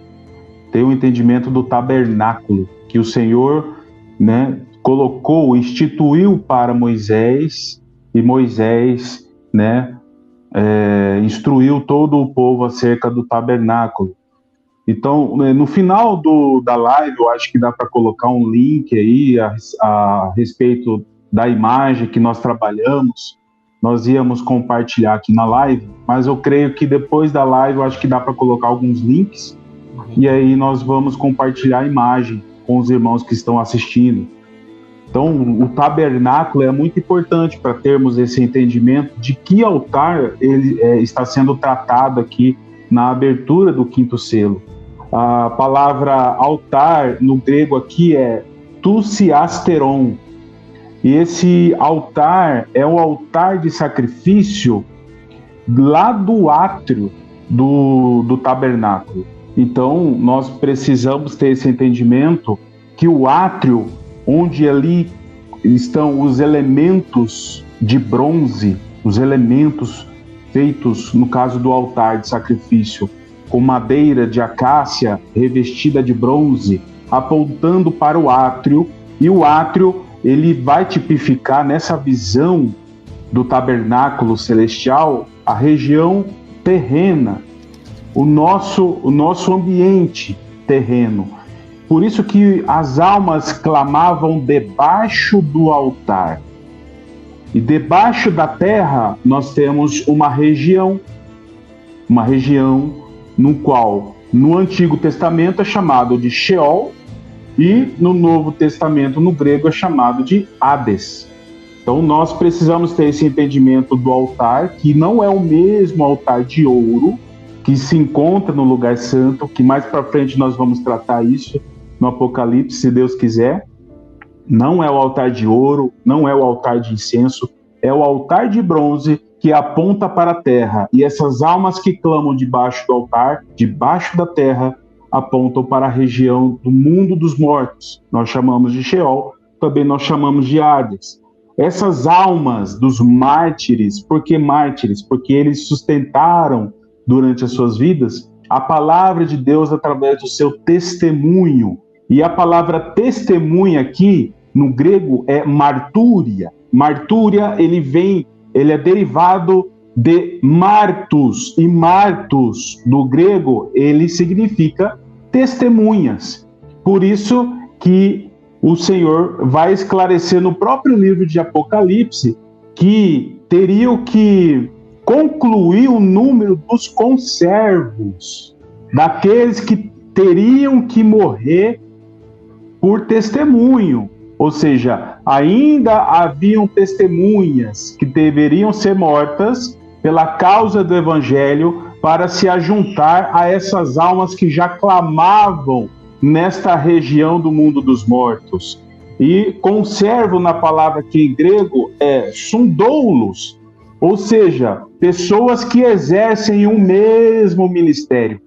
ter o entendimento do tabernáculo, que o Senhor, né, colocou, instituiu para Moisés, e Moisés, né, instruiu todo o povo acerca do tabernáculo. Então, no final da live, eu acho que dá para colocar um link aí a respeito da imagem que nós trabalhamos. Nós íamos compartilhar aqui na live, mas eu creio que depois da live, eu acho que dá para colocar alguns links, e aí nós vamos compartilhar a imagem com os irmãos que estão assistindo. Então, o tabernáculo é muito importante para termos esse entendimento de que altar ele está sendo tratado aqui na abertura do quinto selo. A palavra altar no grego aqui é tusiasteron. E esse altar é o altar de sacrifício lá do átrio do tabernáculo. Então, nós precisamos ter esse entendimento que o átrio, onde ali estão os elementos de bronze, os elementos feitos, no caso do altar de sacrifício, com madeira de acácia revestida de bronze, apontando para o átrio, e o átrio ele vai tipificar nessa visão do tabernáculo celestial a região terrena, o nosso ambiente terreno. por isso que as almas clamavam debaixo do altar. E debaixo da terra nós temos uma região no qual no Antigo Testamento é chamado de Sheol e no Novo Testamento, no grego, é chamado de Hades. Então nós precisamos ter esse entendimento do altar, que não é o mesmo altar de ouro que se encontra no lugar santo, que mais para frente nós vamos tratar isso no Apocalipse, se Deus quiser. Não é o altar de ouro, não é o altar de incenso, é o altar de bronze que aponta para a terra. E essas almas que clamam debaixo do altar, debaixo da terra, apontam para a região do mundo dos mortos. Nós chamamos de Sheol, também nós chamamos de Hades. Essas almas dos mártires, por que mártires? Porque eles sustentaram durante as suas vidas a palavra de Deus através do seu testemunho. E a palavra testemunha aqui, no grego, é martúria. Martúria, ele é derivado de martus, e martus, do grego, ele significa testemunhas. Por isso que o Senhor vai esclarecer no próprio livro de Apocalipse que teriam que concluir o número dos conservos, daqueles que teriam que morrer por testemunho. Ou seja, ainda haviam testemunhas que deveriam ser mortas pela causa do Evangelho para se ajuntar a essas almas que já clamavam nesta região do mundo dos mortos. E conservo na palavra que em grego é sundoulos, ou seja, pessoas que exercem o mesmo ministério.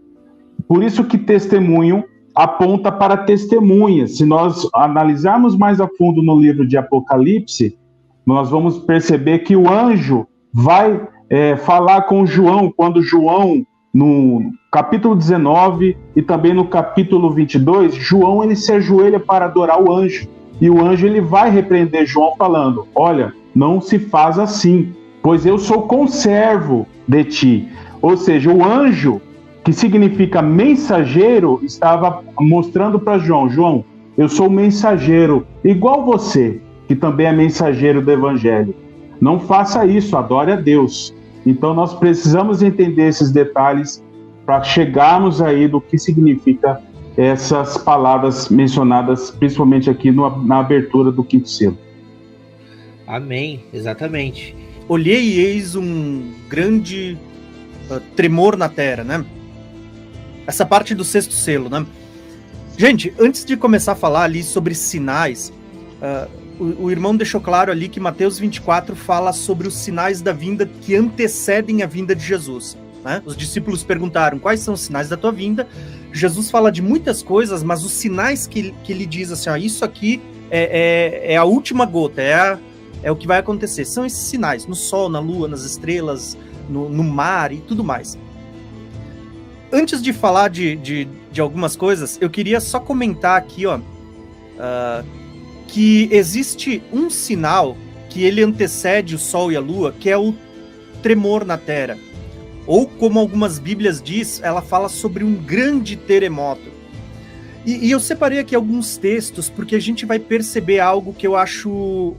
Por isso que testemunho aponta para testemunhas. Se nós analisarmos mais a fundo no livro de Apocalipse, nós vamos perceber que o anjo vai falar com João, quando João, no capítulo 19 e também no capítulo 22, João ele se ajoelha para adorar o anjo. E o anjo ele vai repreender João falando: olha, não se faz assim, pois eu sou conservo de ti. Ou seja, o anjo, que significa mensageiro, estava mostrando para João: João, eu sou mensageiro, igual você, que também é mensageiro do Evangelho. Não faça isso, adore a Deus. Então nós precisamos entender esses detalhes para chegarmos aí do que significa essas palavras mencionadas, principalmente aqui na abertura do quinto selo. Amém, exatamente. Olhei e eis um grande tremor na terra, né? Essa parte do sexto selo, né? Gente, antes de começar a falar ali sobre sinais, o irmão deixou claro ali que Mateus 24 fala sobre os sinais da vinda que antecedem a vinda de Jesus, né? Os discípulos perguntaram: quais são os sinais da tua vinda? Jesus fala de muitas coisas, mas os sinais que ele diz assim, ó, isso aqui é a última gota, é o que vai acontecer. São esses sinais, no sol, na lua, nas estrelas, no mar e tudo mais. Antes de falar de algumas coisas, eu queria só comentar aqui, ó, que existe um sinal que ele antecede o sol e a lua, que é o tremor na terra. Ou, como algumas bíblias diz, ela fala sobre um grande terremoto. E eu separei aqui alguns textos, porque a gente vai perceber algo que eu acho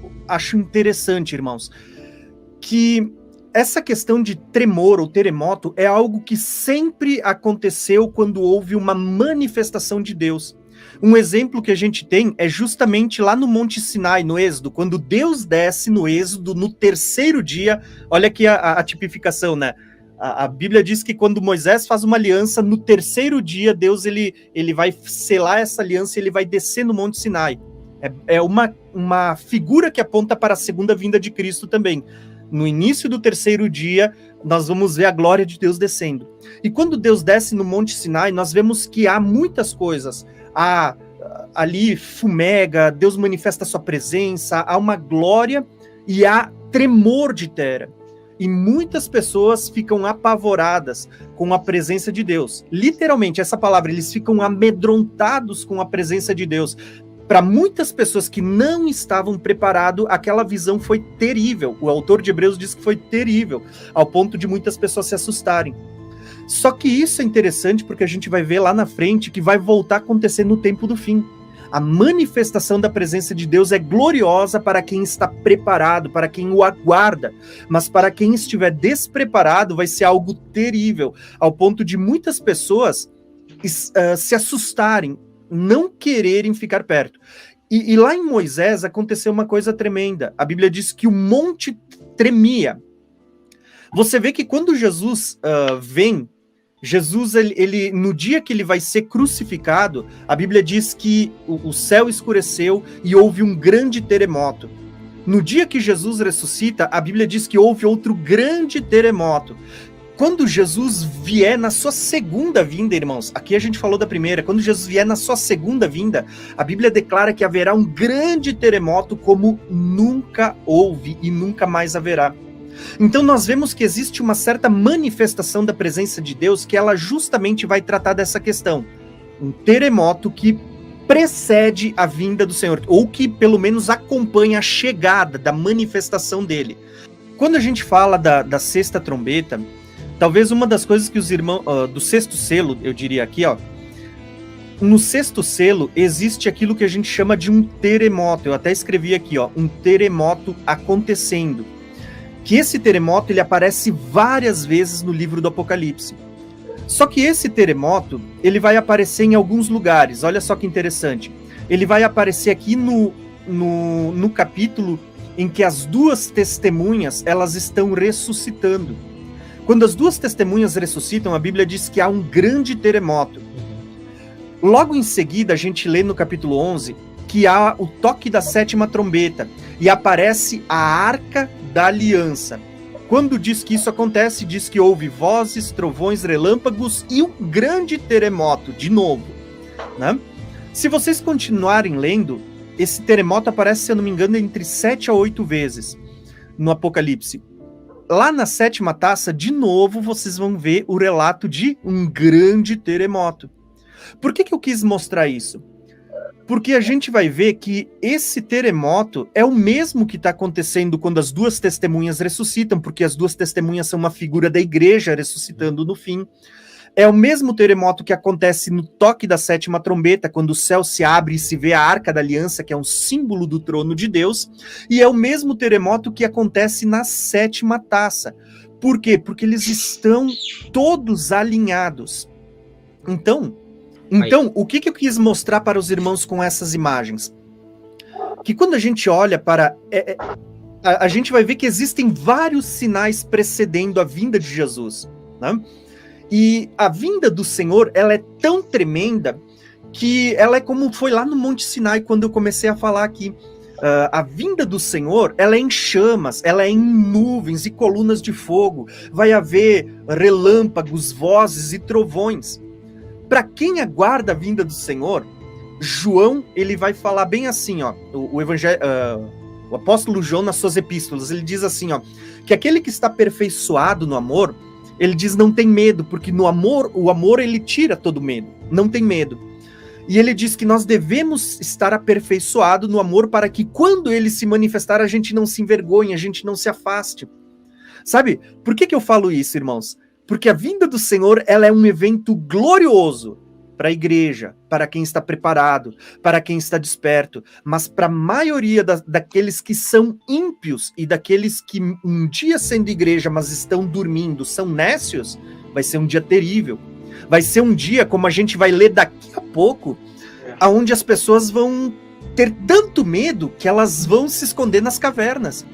interessante, irmãos. Que essa questão de tremor ou terremoto é algo que sempre aconteceu quando houve uma manifestação de Deus. Um exemplo que a gente tem é justamente lá no Monte Sinai, no Êxodo, quando Deus desce no Êxodo no terceiro dia. Olha aqui a tipificação, né? A Bíblia diz que quando Moisés faz uma aliança, no terceiro dia, Deus ele vai selar essa aliança e ele vai descer no Monte Sinai. É uma figura que aponta para a segunda vinda de Cristo também. No início do terceiro dia, nós vamos ver a glória de Deus descendo. E quando Deus desce no Monte Sinai, nós vemos que há muitas coisas. Há ali fumega, Deus manifesta a sua presença, há uma glória e há tremor de terra. E muitas pessoas ficam apavoradas com a presença de Deus. Literalmente, essa palavra, eles ficam amedrontados com a presença de Deus. Para muitas pessoas que não estavam preparadas, aquela visão foi terrível. O autor de Hebreus diz que foi terrível, ao ponto de muitas pessoas se assustarem. Só que isso é interessante porque a gente vai ver lá na frente que vai voltar a acontecer no tempo do fim. A manifestação da presença de Deus é gloriosa para quem está preparado, para quem o aguarda. Mas para quem estiver despreparado, vai ser algo terrível, ao ponto de muitas pessoas se assustarem, não quererem ficar perto. E lá em Moisés aconteceu uma coisa tremenda. A Bíblia diz que o monte tremia. Você vê que quando Jesus vem, Jesus, ele, no dia que ele vai ser crucificado, a Bíblia diz que o céu escureceu e houve um grande terremoto. No dia que Jesus ressuscita, a Bíblia diz que houve outro grande terremoto. Quando Jesus vier na sua segunda vinda, irmãos, aqui a gente falou da primeira, quando Jesus vier na sua segunda vinda, a Bíblia declara que haverá um grande terremoto como nunca houve e nunca mais haverá. Então nós vemos que existe uma certa manifestação da presença de Deus que ela justamente vai tratar dessa questão. Um terremoto que precede a vinda do Senhor, ou que pelo menos acompanha a chegada da manifestação dele. Quando a gente fala da sexta trombeta, talvez uma das coisas que os irmãos, do sexto selo, eu diria aqui, ó, no sexto selo existe aquilo que a gente chama de um terremoto. Eu até escrevi aqui, ó, um terremoto acontecendo. Que esse terremoto ele aparece várias vezes no livro do Apocalipse. Só que esse terremoto ele vai aparecer em alguns lugares. Olha só que interessante. Ele vai aparecer aqui no capítulo em que as duas testemunhas elas estão ressuscitando. Quando as duas testemunhas ressuscitam, a Bíblia diz que há um grande terremoto. Logo em seguida, a gente lê no capítulo 11 que há o toque da sétima trombeta e aparece a Arca da Aliança. Quando diz que isso acontece, diz que houve vozes, trovões, relâmpagos e um grande terremoto, de novo, né? Se vocês continuarem lendo, esse terremoto aparece, se eu não me engano, entre 7 a 8 vezes no Apocalipse. Lá na sétima taça, de novo, vocês vão ver o relato de um grande terremoto. Por que eu quis mostrar isso? Porque a gente vai ver que esse terremoto é o mesmo que está acontecendo quando as duas testemunhas ressuscitam, porque as duas testemunhas são uma figura da igreja ressuscitando no fim. É o mesmo terremoto que acontece no toque da sétima trombeta, quando o céu se abre e se vê a Arca da Aliança, que é um símbolo do trono de Deus, e é o mesmo terremoto que acontece na sétima taça. Por quê? Porque eles estão todos alinhados. Então, o que eu quis mostrar para os irmãos com essas imagens? Que quando a gente olha para... a gente vai ver que existem vários sinais precedendo a vinda de Jesus, né? E a vinda do Senhor, ela é tão tremenda que ela é como foi lá no Monte Sinai, quando eu comecei a falar aqui. A vinda do Senhor, ela é em chamas, ela é em nuvens e colunas de fogo. Vai haver relâmpagos, vozes e trovões. Para quem aguarda a vinda do Senhor, João, ele vai falar bem assim, ó, o apóstolo João nas suas epístolas, ele diz assim, ó, que aquele que está aperfeiçoado no amor, ele diz não tem medo, porque no amor, o amor ele tira todo medo, não tem medo. E ele diz que nós devemos estar aperfeiçoado no amor para que quando ele se manifestar a gente não se envergonhe, a gente não se afaste. Sabe, por que eu falo isso, irmãos? Porque a vinda do Senhor, ela é um evento glorioso para a igreja, para quem está preparado, para quem está desperto, mas para a maioria daqueles que são ímpios e daqueles que um dia sendo igreja, mas estão dormindo, são nécios, vai ser um dia terrível. Vai ser um dia, como a gente vai ler daqui a pouco, onde as pessoas vão ter tanto medo que elas vão se esconder nas cavernas.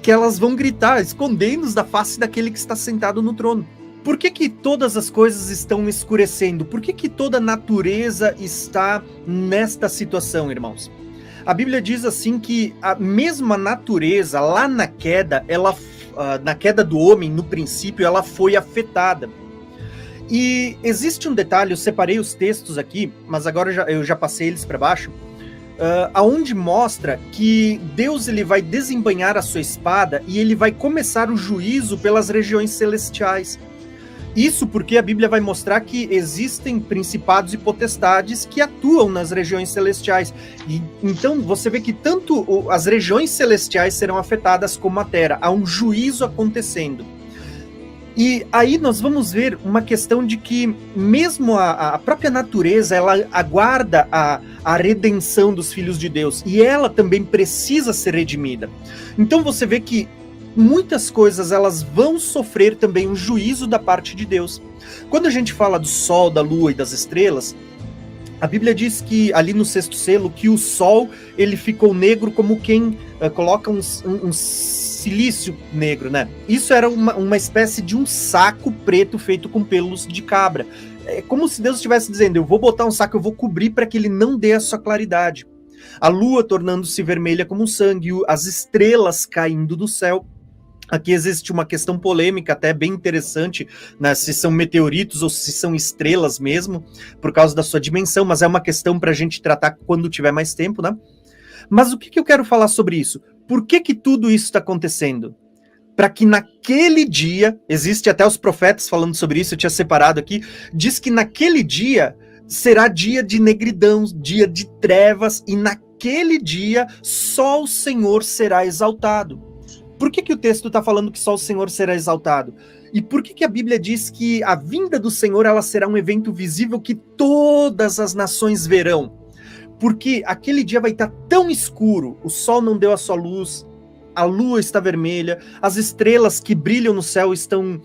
Que elas vão gritar, escondendo-nos da face daquele que está sentado no trono. Por que todas as coisas estão escurecendo? Por que toda a natureza está nesta situação, irmãos? A Bíblia diz assim que a mesma natureza, lá na queda, na queda do homem, no princípio, ela foi afetada. E existe um detalhe, eu separei os textos aqui, mas agora eu já passei eles para baixo, aonde mostra que Deus ele vai desembainhar a sua espada e ele vai começar o juízo pelas regiões celestiais. Isso porque a Bíblia vai mostrar que existem principados e potestades que atuam nas regiões celestiais. E, então você vê que tanto as regiões celestiais serão afetadas como a terra. Há um juízo acontecendo. E aí nós vamos ver uma questão de que mesmo a própria natureza, ela aguarda a redenção dos filhos de Deus, e ela também precisa ser redimida. Então você vê que muitas coisas elas vão sofrer também um juízo da parte de Deus. Quando a gente fala do sol, da lua e das estrelas, a Bíblia diz que ali no sexto selo, que o sol ele ficou negro como quem coloca um silício negro, né? Isso era uma espécie de um saco preto feito com pelos de cabra. É como se Deus estivesse dizendo, eu vou botar um saco, eu vou cobrir para que ele não dê a sua claridade. A lua tornando-se vermelha como sangue, as estrelas caindo do céu. Aqui existe uma questão polêmica até bem interessante, né, se são meteoritos ou se são estrelas mesmo, por causa da sua dimensão, mas é uma questão para a gente tratar quando tiver mais tempo, né? Mas o que eu quero falar sobre isso? Por que tudo isso está acontecendo? Para que naquele dia, existe até os profetas falando sobre isso, eu tinha separado aqui, diz que naquele dia será dia de negridão, dia de trevas, e naquele dia só o Senhor será exaltado. Por que o texto está falando que só o Senhor será exaltado? E por que a Bíblia diz que a vinda do Senhor ela será um evento visível que todas as nações verão? Porque aquele dia vai estar tão escuro, o sol não deu a sua luz, a lua está vermelha, as estrelas que brilham no céu estão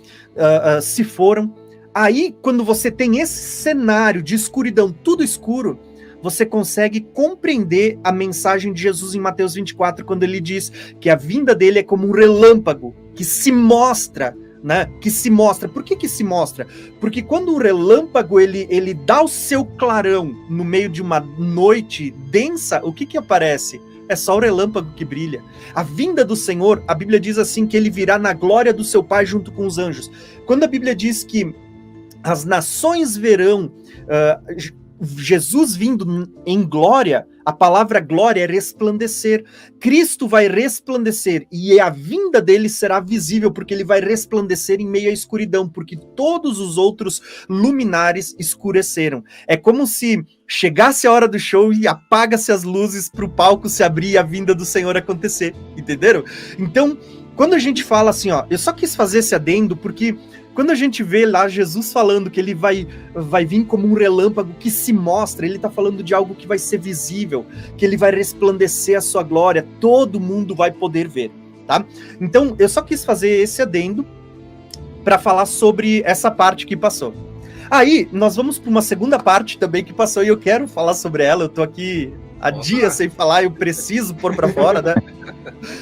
se foram. Aí, quando você tem esse cenário de escuridão, tudo escuro, você consegue compreender a mensagem de Jesus em Mateus 24, quando ele diz que a vinda dele é como um relâmpago, que se mostra, né? Que se mostra. Por que se mostra? Porque quando o relâmpago ele dá o seu clarão no meio de uma noite densa, o que aparece? É só o relâmpago que brilha. A vinda do Senhor, a Bíblia diz assim, que ele virá na glória do seu Pai junto com os anjos. Quando a Bíblia diz que as nações verão Jesus vindo em glória, a palavra glória é resplandecer. Cristo vai resplandecer e a vinda dele será visível porque ele vai resplandecer em meio à escuridão, porque todos os outros luminares escureceram. É como se chegasse a hora do show e apaga-se as luzes para o palco se abrir e a vinda do Senhor acontecer, entenderam? Então, quando a gente fala assim, ó, eu só quis fazer esse adendo porque quando a gente vê lá Jesus falando que ele vai vir como um relâmpago que se mostra, ele está falando de algo que vai ser visível, que ele vai resplandecer a sua glória, todo mundo vai poder ver, tá? Então, eu só quis fazer esse adendo para falar sobre essa parte que passou. Aí, nós vamos para uma segunda parte também que passou e eu quero falar sobre ela, eu tô aqui há dias sem falar, eu preciso pôr para fora, né?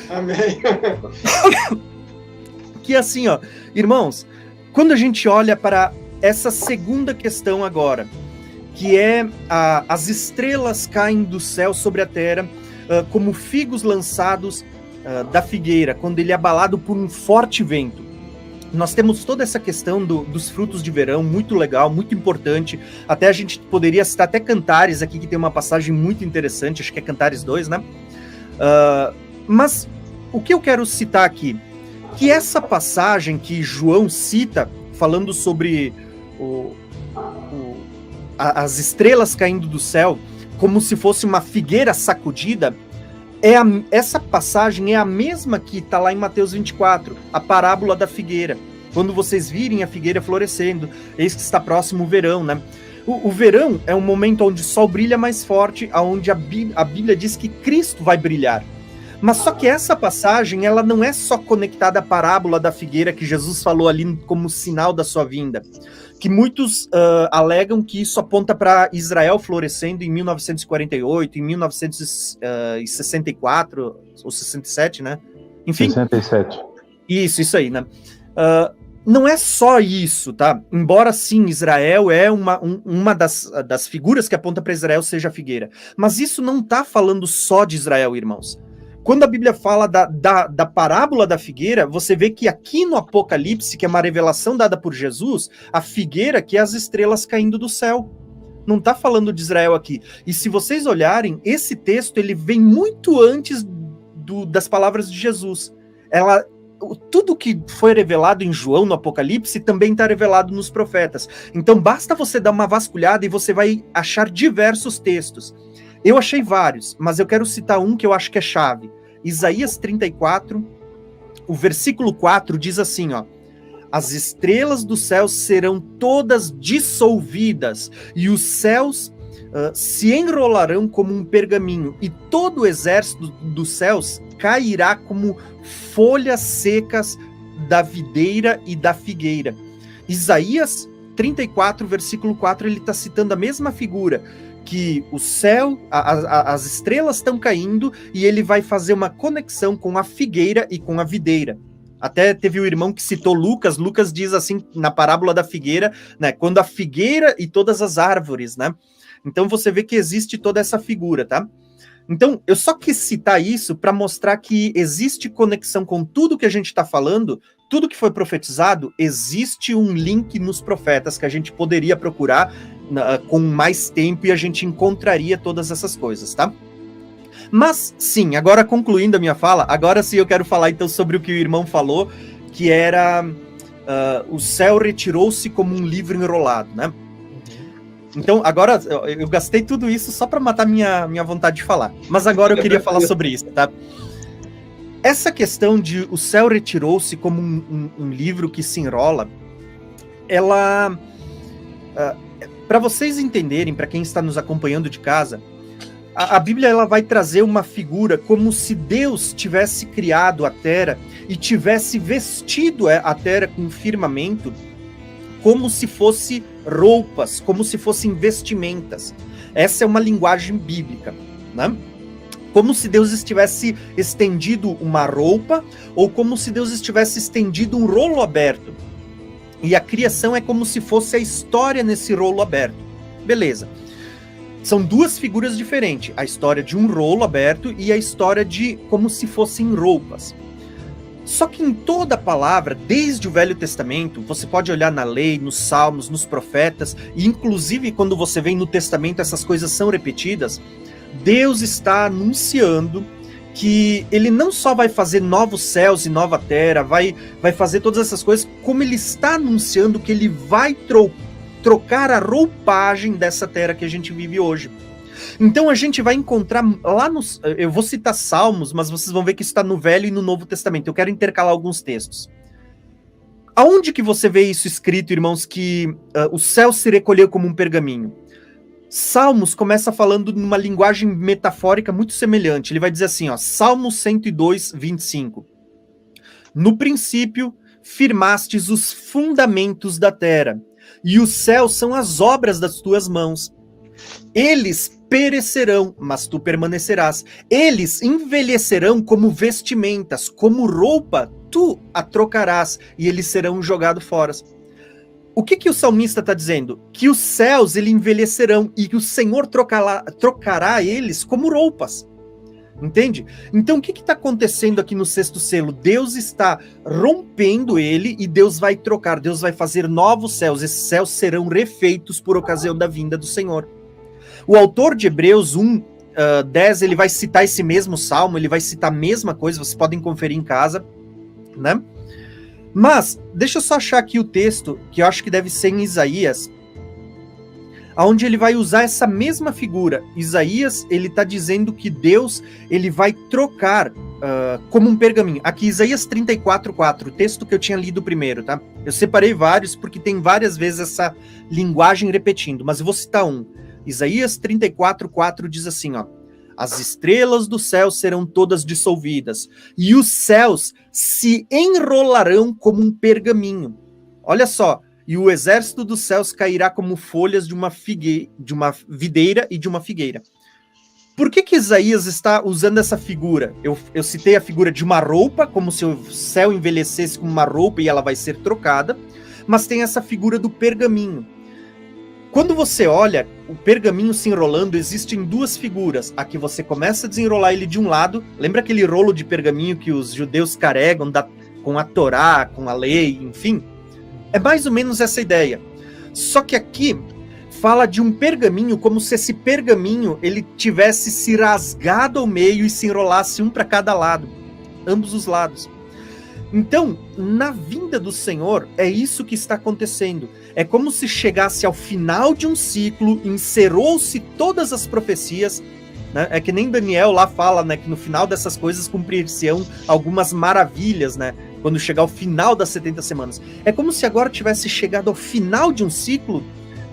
Amém. Que assim, ó, irmãos, quando a gente olha para essa segunda questão agora, que é as estrelas caem do céu sobre a terra como figos lançados da figueira, quando ele é abalado por um forte vento. Nós temos toda essa questão dos frutos de verão, muito legal, muito importante. Até a gente poderia citar até Cantares aqui, que tem uma passagem muito interessante, acho que é Cantares 2, né? Mas o que eu quero citar aqui? Que essa passagem que João cita, falando sobre as estrelas caindo do céu, como se fosse uma figueira sacudida, essa passagem é a mesma que está lá em Mateus 24, a parábola da figueira. Quando vocês virem a figueira florescendo, eis que está próximo o verão, né? O verão é um momento onde o sol brilha mais forte, onde a Bíblia diz que Cristo vai brilhar. Mas só que essa passagem, ela não é só conectada à parábola da figueira que Jesus falou ali como sinal da sua vinda. Que muitos alegam que isso aponta para Israel florescendo em 1948, em 1964, ou 67, né? Enfim. 67. Isso aí, né? Não é só isso, tá? Embora sim, Israel é uma das figuras que aponta para Israel seja a figueira. Mas isso não está falando só de Israel, irmãos. Quando a Bíblia fala da parábola da figueira, você vê que aqui no Apocalipse, que é uma revelação dada por Jesus, a figueira que é as estrelas caindo do céu. Não está falando de Israel aqui. E se vocês olharem, esse texto ele vem muito antes das palavras de Jesus. Tudo que foi revelado em João no Apocalipse também está revelado nos profetas. Então basta você dar uma vasculhada e você vai achar diversos textos. Eu achei vários, mas eu quero citar um que eu acho que é chave. Isaías 34, o versículo 4 diz assim, ó: as estrelas dos céus serão todas dissolvidas, e os céus se enrolarão como um pergaminho, e todo o exército dos céus cairá como folhas secas da videira e da figueira. Isaías 34, versículo 4, ele está citando a mesma figura, que o céu, as estrelas estão caindo, e ele vai fazer uma conexão com a figueira e com a videira. Até teve o irmão que citou Lucas diz assim, na parábola da figueira, né, quando a figueira e todas as árvores, né? Então você vê que existe toda essa figura, tá? Então, eu só quis citar isso para mostrar que existe conexão com tudo que a gente está falando, tudo que foi profetizado, existe um link nos profetas que a gente poderia procurar com mais tempo, e a gente encontraria todas essas coisas, tá? Mas, sim, agora concluindo a minha fala, agora sim eu quero falar então sobre o que o irmão falou, que era o céu retirou-se como um livro enrolado, né? Então, agora, eu gastei tudo isso só para matar minha vontade de falar. Mas agora eu queria falar sobre isso, tá? Essa questão de o céu retirou-se como um livro que se enrola, ela... para vocês entenderem, para quem está nos acompanhando de casa, a Bíblia ela vai trazer uma figura como se Deus tivesse criado a terra e tivesse vestido a terra com firmamento, como se fosse roupas, como se fossem vestimentas. Essa é uma linguagem bíblica, né? Como se Deus estivesse estendido uma roupa, ou como se Deus estivesse estendido um rolo aberto. E a criação é como se fosse a história nesse rolo aberto. Beleza. São duas figuras diferentes. A história de um rolo aberto e a história de como se fossem roupas. Só que em toda a palavra, desde o Velho Testamento, você pode olhar na lei, nos salmos, nos profetas, e inclusive quando você vem no Testamento essas coisas são repetidas, Deus está anunciando que ele não só vai fazer novos céus e nova terra, vai fazer todas essas coisas, como ele está anunciando que ele vai trocar a roupagem dessa terra que a gente vive hoje. Então a gente vai encontrar lá nos... Eu vou citar Salmos, mas vocês vão ver que isso está no Velho e no Novo Testamento. Eu quero intercalar alguns textos. Aonde que você vê isso escrito, irmãos, que o céu se recolheu como um pergaminho? Salmos começa falando numa linguagem metafórica muito semelhante. Ele vai dizer assim, ó, Salmos 102, 25. No princípio, firmastes os fundamentos da terra, e os céus são as obras das tuas mãos. Eles perecerão, mas tu permanecerás. Eles envelhecerão como vestimentas, como roupa, tu a trocarás, e eles serão jogados fora. O que o salmista está dizendo? Que os céus ele envelhecerão e que o Senhor trocará eles como roupas. Entende? Então o que está acontecendo aqui no sexto selo? Deus está rompendo ele e Deus vai trocar, Deus vai fazer novos céus. Esses céus serão refeitos por ocasião da vinda do Senhor. O autor de Hebreus 1:10, ele vai citar esse mesmo salmo, ele vai citar a mesma coisa, vocês podem conferir em casa, né? Mas, deixa eu só achar aqui o texto, que eu acho que deve ser em Isaías, onde ele vai usar essa mesma figura. Isaías, ele está dizendo que Deus, ele vai trocar como um pergaminho. Aqui, Isaías 34:4, o texto que eu tinha lido primeiro, tá? Eu separei vários, porque tem várias vezes essa linguagem repetindo, mas eu vou citar um. Isaías 34:4 diz assim, ó, as estrelas do céu serão todas dissolvidas, e os céus se enrolarão como um pergaminho. Olha só, e o exército dos céus cairá como folhas de uma videira e de uma figueira. Por que Isaías está usando essa figura? Eu citei a figura de uma roupa, como se o céu envelhecesse como uma roupa e ela vai ser trocada, mas tem essa figura do pergaminho. Quando você olha o pergaminho se enrolando, existem duas figuras. A que você começa a desenrolar ele de um lado, lembra aquele rolo de pergaminho que os judeus carregam com a Torá, com a lei, enfim? É mais ou menos essa ideia. Só que aqui fala de um pergaminho como se esse pergaminho ele tivesse se rasgado ao meio e se enrolasse um para cada lado, ambos os lados. Então, na vinda do Senhor, é isso que está acontecendo. É como se chegasse ao final de um ciclo, encerrou-se todas as profecias, né? É que nem Daniel lá fala, né, que no final dessas coisas cumprir-se-ão algumas maravilhas, né? Quando chegar ao final das 70 semanas. É como se agora tivesse chegado ao final de um ciclo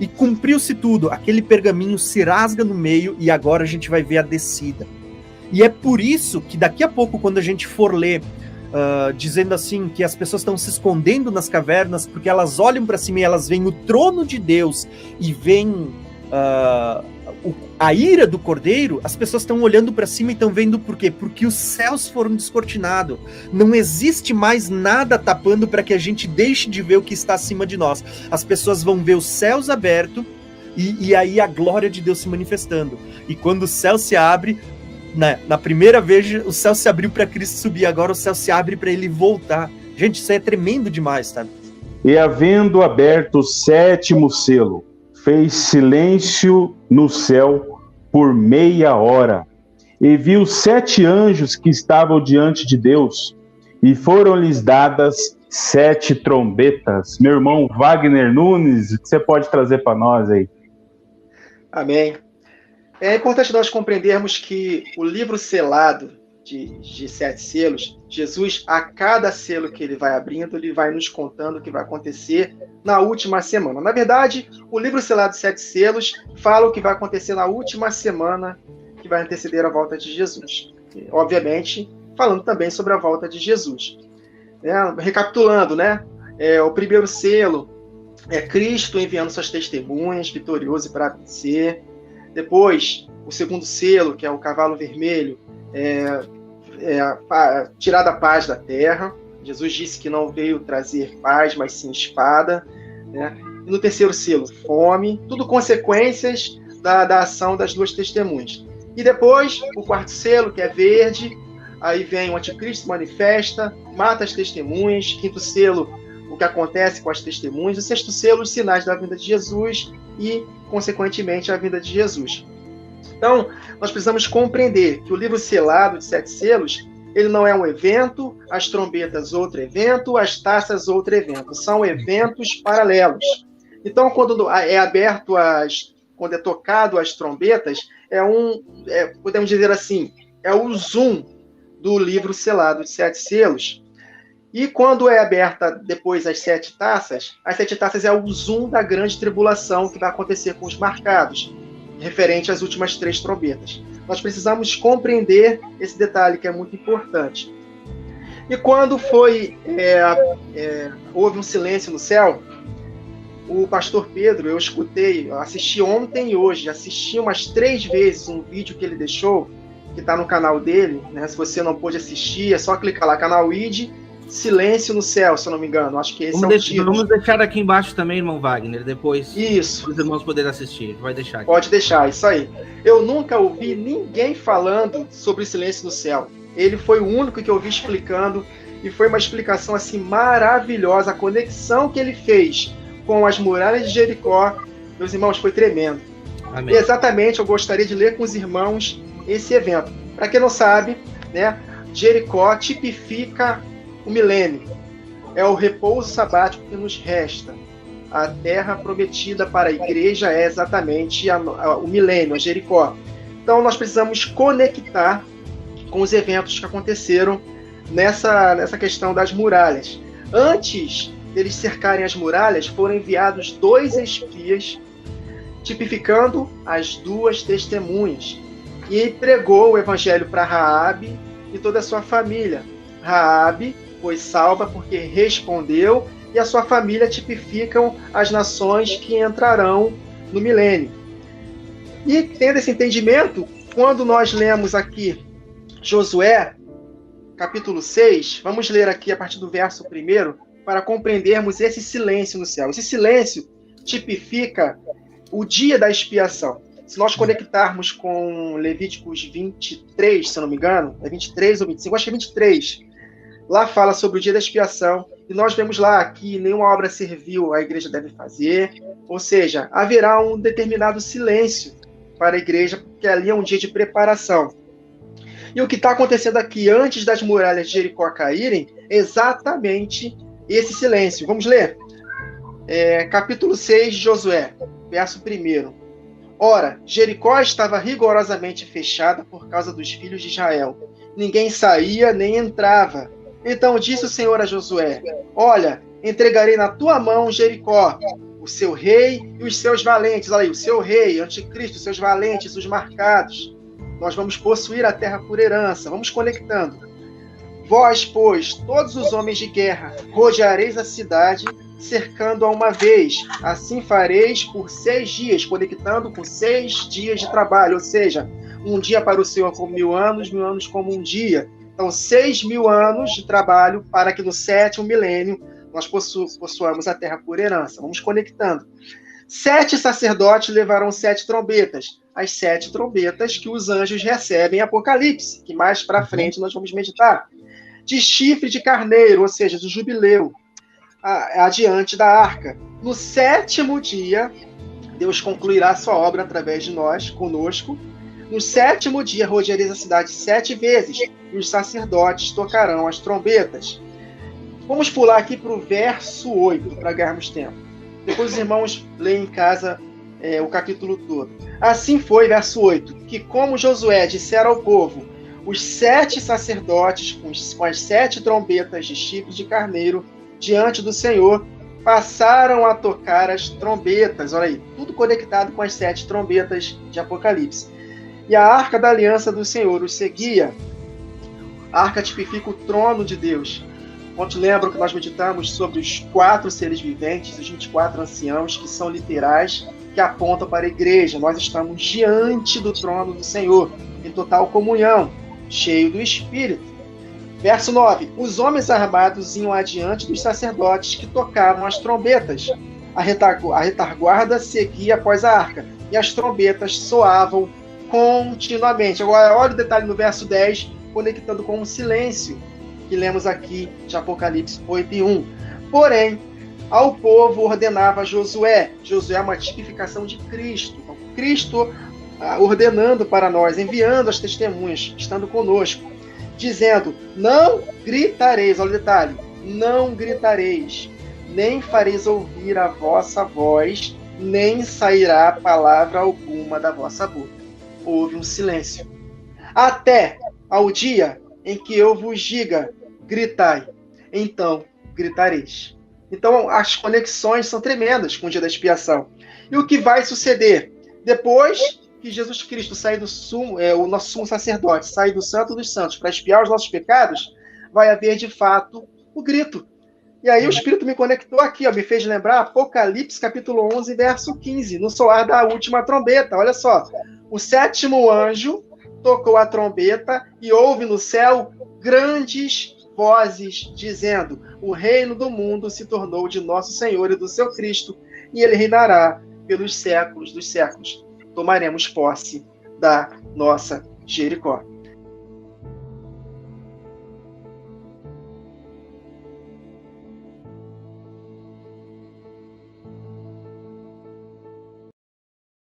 e cumpriu-se tudo. Aquele pergaminho se rasga no meio e agora a gente vai ver a descida. E é por isso que daqui a pouco, quando a gente for ler, dizendo assim, que as pessoas estão se escondendo nas cavernas porque elas olham para cima e elas veem o trono de Deus e veem a ira do Cordeiro, as pessoas estão olhando para cima e estão vendo por quê? Porque os céus foram descortinados. Não existe mais nada tapando para que a gente deixe de ver o que está acima de nós. As pessoas vão ver os céus abertos e aí a glória de Deus se manifestando. E quando o céu se abre, na primeira vez o céu se abriu para Cristo subir, agora o céu se abre para ele voltar. Gente, isso é tremendo demais, tá? E havendo aberto o 7º selo, fez silêncio no céu por meia hora, e viu 7 anjos que estavam diante de Deus, e foram-lhes dadas 7 trombetas. Meu irmão Wagner Nunes, o que você pode trazer para nós aí? Amém. É importante nós compreendermos que o livro selado de 7 selos, Jesus, a cada selo que ele vai abrindo, ele vai nos contando o que vai acontecer na última semana. Na verdade, o livro selado de 7 selos fala o que vai acontecer na última semana que vai anteceder a volta de Jesus. E, obviamente, falando também sobre a volta de Jesus. Recapitulando, né? O primeiro selo é Cristo enviando suas testemunhas, vitorioso para vencer. Depois, o segundo selo, que é o cavalo vermelho, tirar a paz da terra. Jesus disse que não veio trazer paz, mas sim espada, né? E no terceiro selo, fome, tudo consequências da ação das 2 testemunhas. E depois, o quarto selo, que é verde, aí vem o anticristo, manifesta, mata as testemunhas. Quinto selo, o que acontece com as testemunhas. O sexto selo, os sinais da vinda de Jesus e, consequentemente, a vinda de Jesus. Então, nós precisamos compreender que o livro selado de 7 selos, ele não é um evento, as trombetas outro evento, as taças outro evento. São eventos paralelos. Então, quando é aberto quando é tocado as trombetas, podemos dizer assim, é o zoom do livro selado de 7 selos. E quando é aberta depois as 7 taças é o zoom da grande tribulação que vai acontecer com os marcados, referente às últimas 3 trombetas. Nós precisamos compreender esse detalhe que é muito importante. E quando houve um silêncio no céu, o pastor Pedro, eu assisti ontem e hoje, assisti umas 3 vezes um vídeo que ele deixou, que está no canal dele, né? Se você não pôde assistir, é só clicar lá, canal ID, Silêncio no Céu, se eu não me engano. Acho que esse é o título. Vamos deixar aqui embaixo também, irmão Wagner, depois. Isso. Os irmãos poderem assistir. Vai deixar aqui. Pode deixar, isso aí. Eu nunca ouvi ninguém falando sobre o Silêncio no Céu. Ele foi o único que eu ouvi explicando, e foi uma explicação assim maravilhosa. A conexão que ele fez com as muralhas de Jericó, meus irmãos, foi tremendo. Amém. E exatamente, eu gostaria de ler com os irmãos esse evento. Para quem não sabe, né, Jericó tipifica o milênio. É o repouso sabático que nos resta. A terra prometida para a igreja é exatamente o milênio, a Jericó. Então nós precisamos conectar com os eventos que aconteceram nessa questão das muralhas. Antes deles cercarem as muralhas, foram enviados 2 espias, tipificando as 2 testemunhas, e pregou o evangelho para Raabe e toda a sua família. Raabe foi salva porque respondeu, e a sua família tipificam as nações que entrarão no milênio. E tendo esse entendimento, quando nós lemos aqui Josué, capítulo 6, vamos ler aqui a partir do verso 1, para compreendermos esse silêncio no céu. Esse silêncio tipifica o dia da expiação. Se nós conectarmos com Levíticos 23, se eu não me engano, é 23 ou 25, acho que é 23, lá fala sobre o dia da expiação, e nós vemos lá que nenhuma obra servil a igreja deve fazer, ou seja, haverá um determinado silêncio para a igreja, porque ali é um dia de preparação. E o que está acontecendo aqui antes das muralhas de Jericó caírem é exatamente esse silêncio. Vamos ler? Capítulo 6 de Josué, verso 1. Ora, Jericó estava rigorosamente fechada por causa dos filhos de Israel. Ninguém saía nem entrava. Então disse o Senhor a Josué: olha, entregarei na tua mão Jericó, o seu rei e os seus valentes. Olha aí, o seu rei, anticristo, os seus valentes, os marcados. Nós vamos possuir a terra por herança. Vamos conectando. Vós, pois, todos os homens de guerra, rodeareis a cidade, cercando-a uma vez. Assim fareis por 6 dias, conectando com 6 dias de trabalho. Ou seja, um dia para o Senhor como 1000 anos, 1000 anos como um dia. Então, 6.000 anos de trabalho para que no 7º milênio nós possuamos a terra por herança. Vamos conectando. 7 sacerdotes levarão 7 trombetas. As 7 trombetas que os anjos recebem em Apocalipse, que mais para frente nós vamos meditar. De chifre de carneiro, ou seja, do jubileu, adiante da arca. No 7º dia, Deus concluirá a sua obra através de nós, conosco. No 7º dia, rodeareis a cidade 7 vezes, e os sacerdotes tocarão as trombetas. Vamos pular aqui para o verso 8, para ganharmos tempo. Depois os irmãos leem em casa o capítulo todo. Assim foi, verso 8, que como Josué dissera ao povo, os 7 sacerdotes com as 7 trombetas de chifre de carneiro diante do Senhor passaram a tocar as trombetas. Olha aí, tudo conectado com as 7 trombetas de Apocalipse. E a arca da aliança do Senhor os seguia. A arca tipifica o trono de Deus. Quantos lembram que nós meditamos sobre os 4 seres viventes, os 24 anciãos, que são literais, que apontam para a igreja. Nós estamos diante do trono do Senhor, em total comunhão, cheio do Espírito. Verso 9. Os homens armados iam adiante dos sacerdotes que tocavam as trombetas. A retaguarda seguia após a arca, e as trombetas soavam continuamente. Agora, olha o detalhe no verso 10, conectando com o silêncio, que lemos aqui de Apocalipse 8:1. Porém, ao povo ordenava Josué. Josué é uma tipificação de Cristo. Então, Cristo ordenando para nós, enviando as testemunhas, estando conosco, dizendo, não gritareis, olha o detalhe, não gritareis, nem fareis ouvir a vossa voz, nem sairá palavra alguma da vossa boca. Houve um silêncio. Até ao dia em que eu vos diga, gritai, então gritareis. Então as conexões são tremendas com o dia da expiação. E o que vai suceder? Depois que Jesus Cristo sair do o nosso sumo sacerdote, sair do Santo dos Santos para expiar os nossos pecados, vai haver de fato o grito. E aí o Espírito me conectou aqui, me fez lembrar Apocalipse capítulo 11, verso 15, no soar da última trombeta. Olha só, o 7º anjo tocou a trombeta e houve no céu grandes vozes dizendo, o reino do mundo se tornou de nosso Senhor e do seu Cristo, e ele reinará pelos séculos dos séculos. Tomaremos posse da nossa Jericó.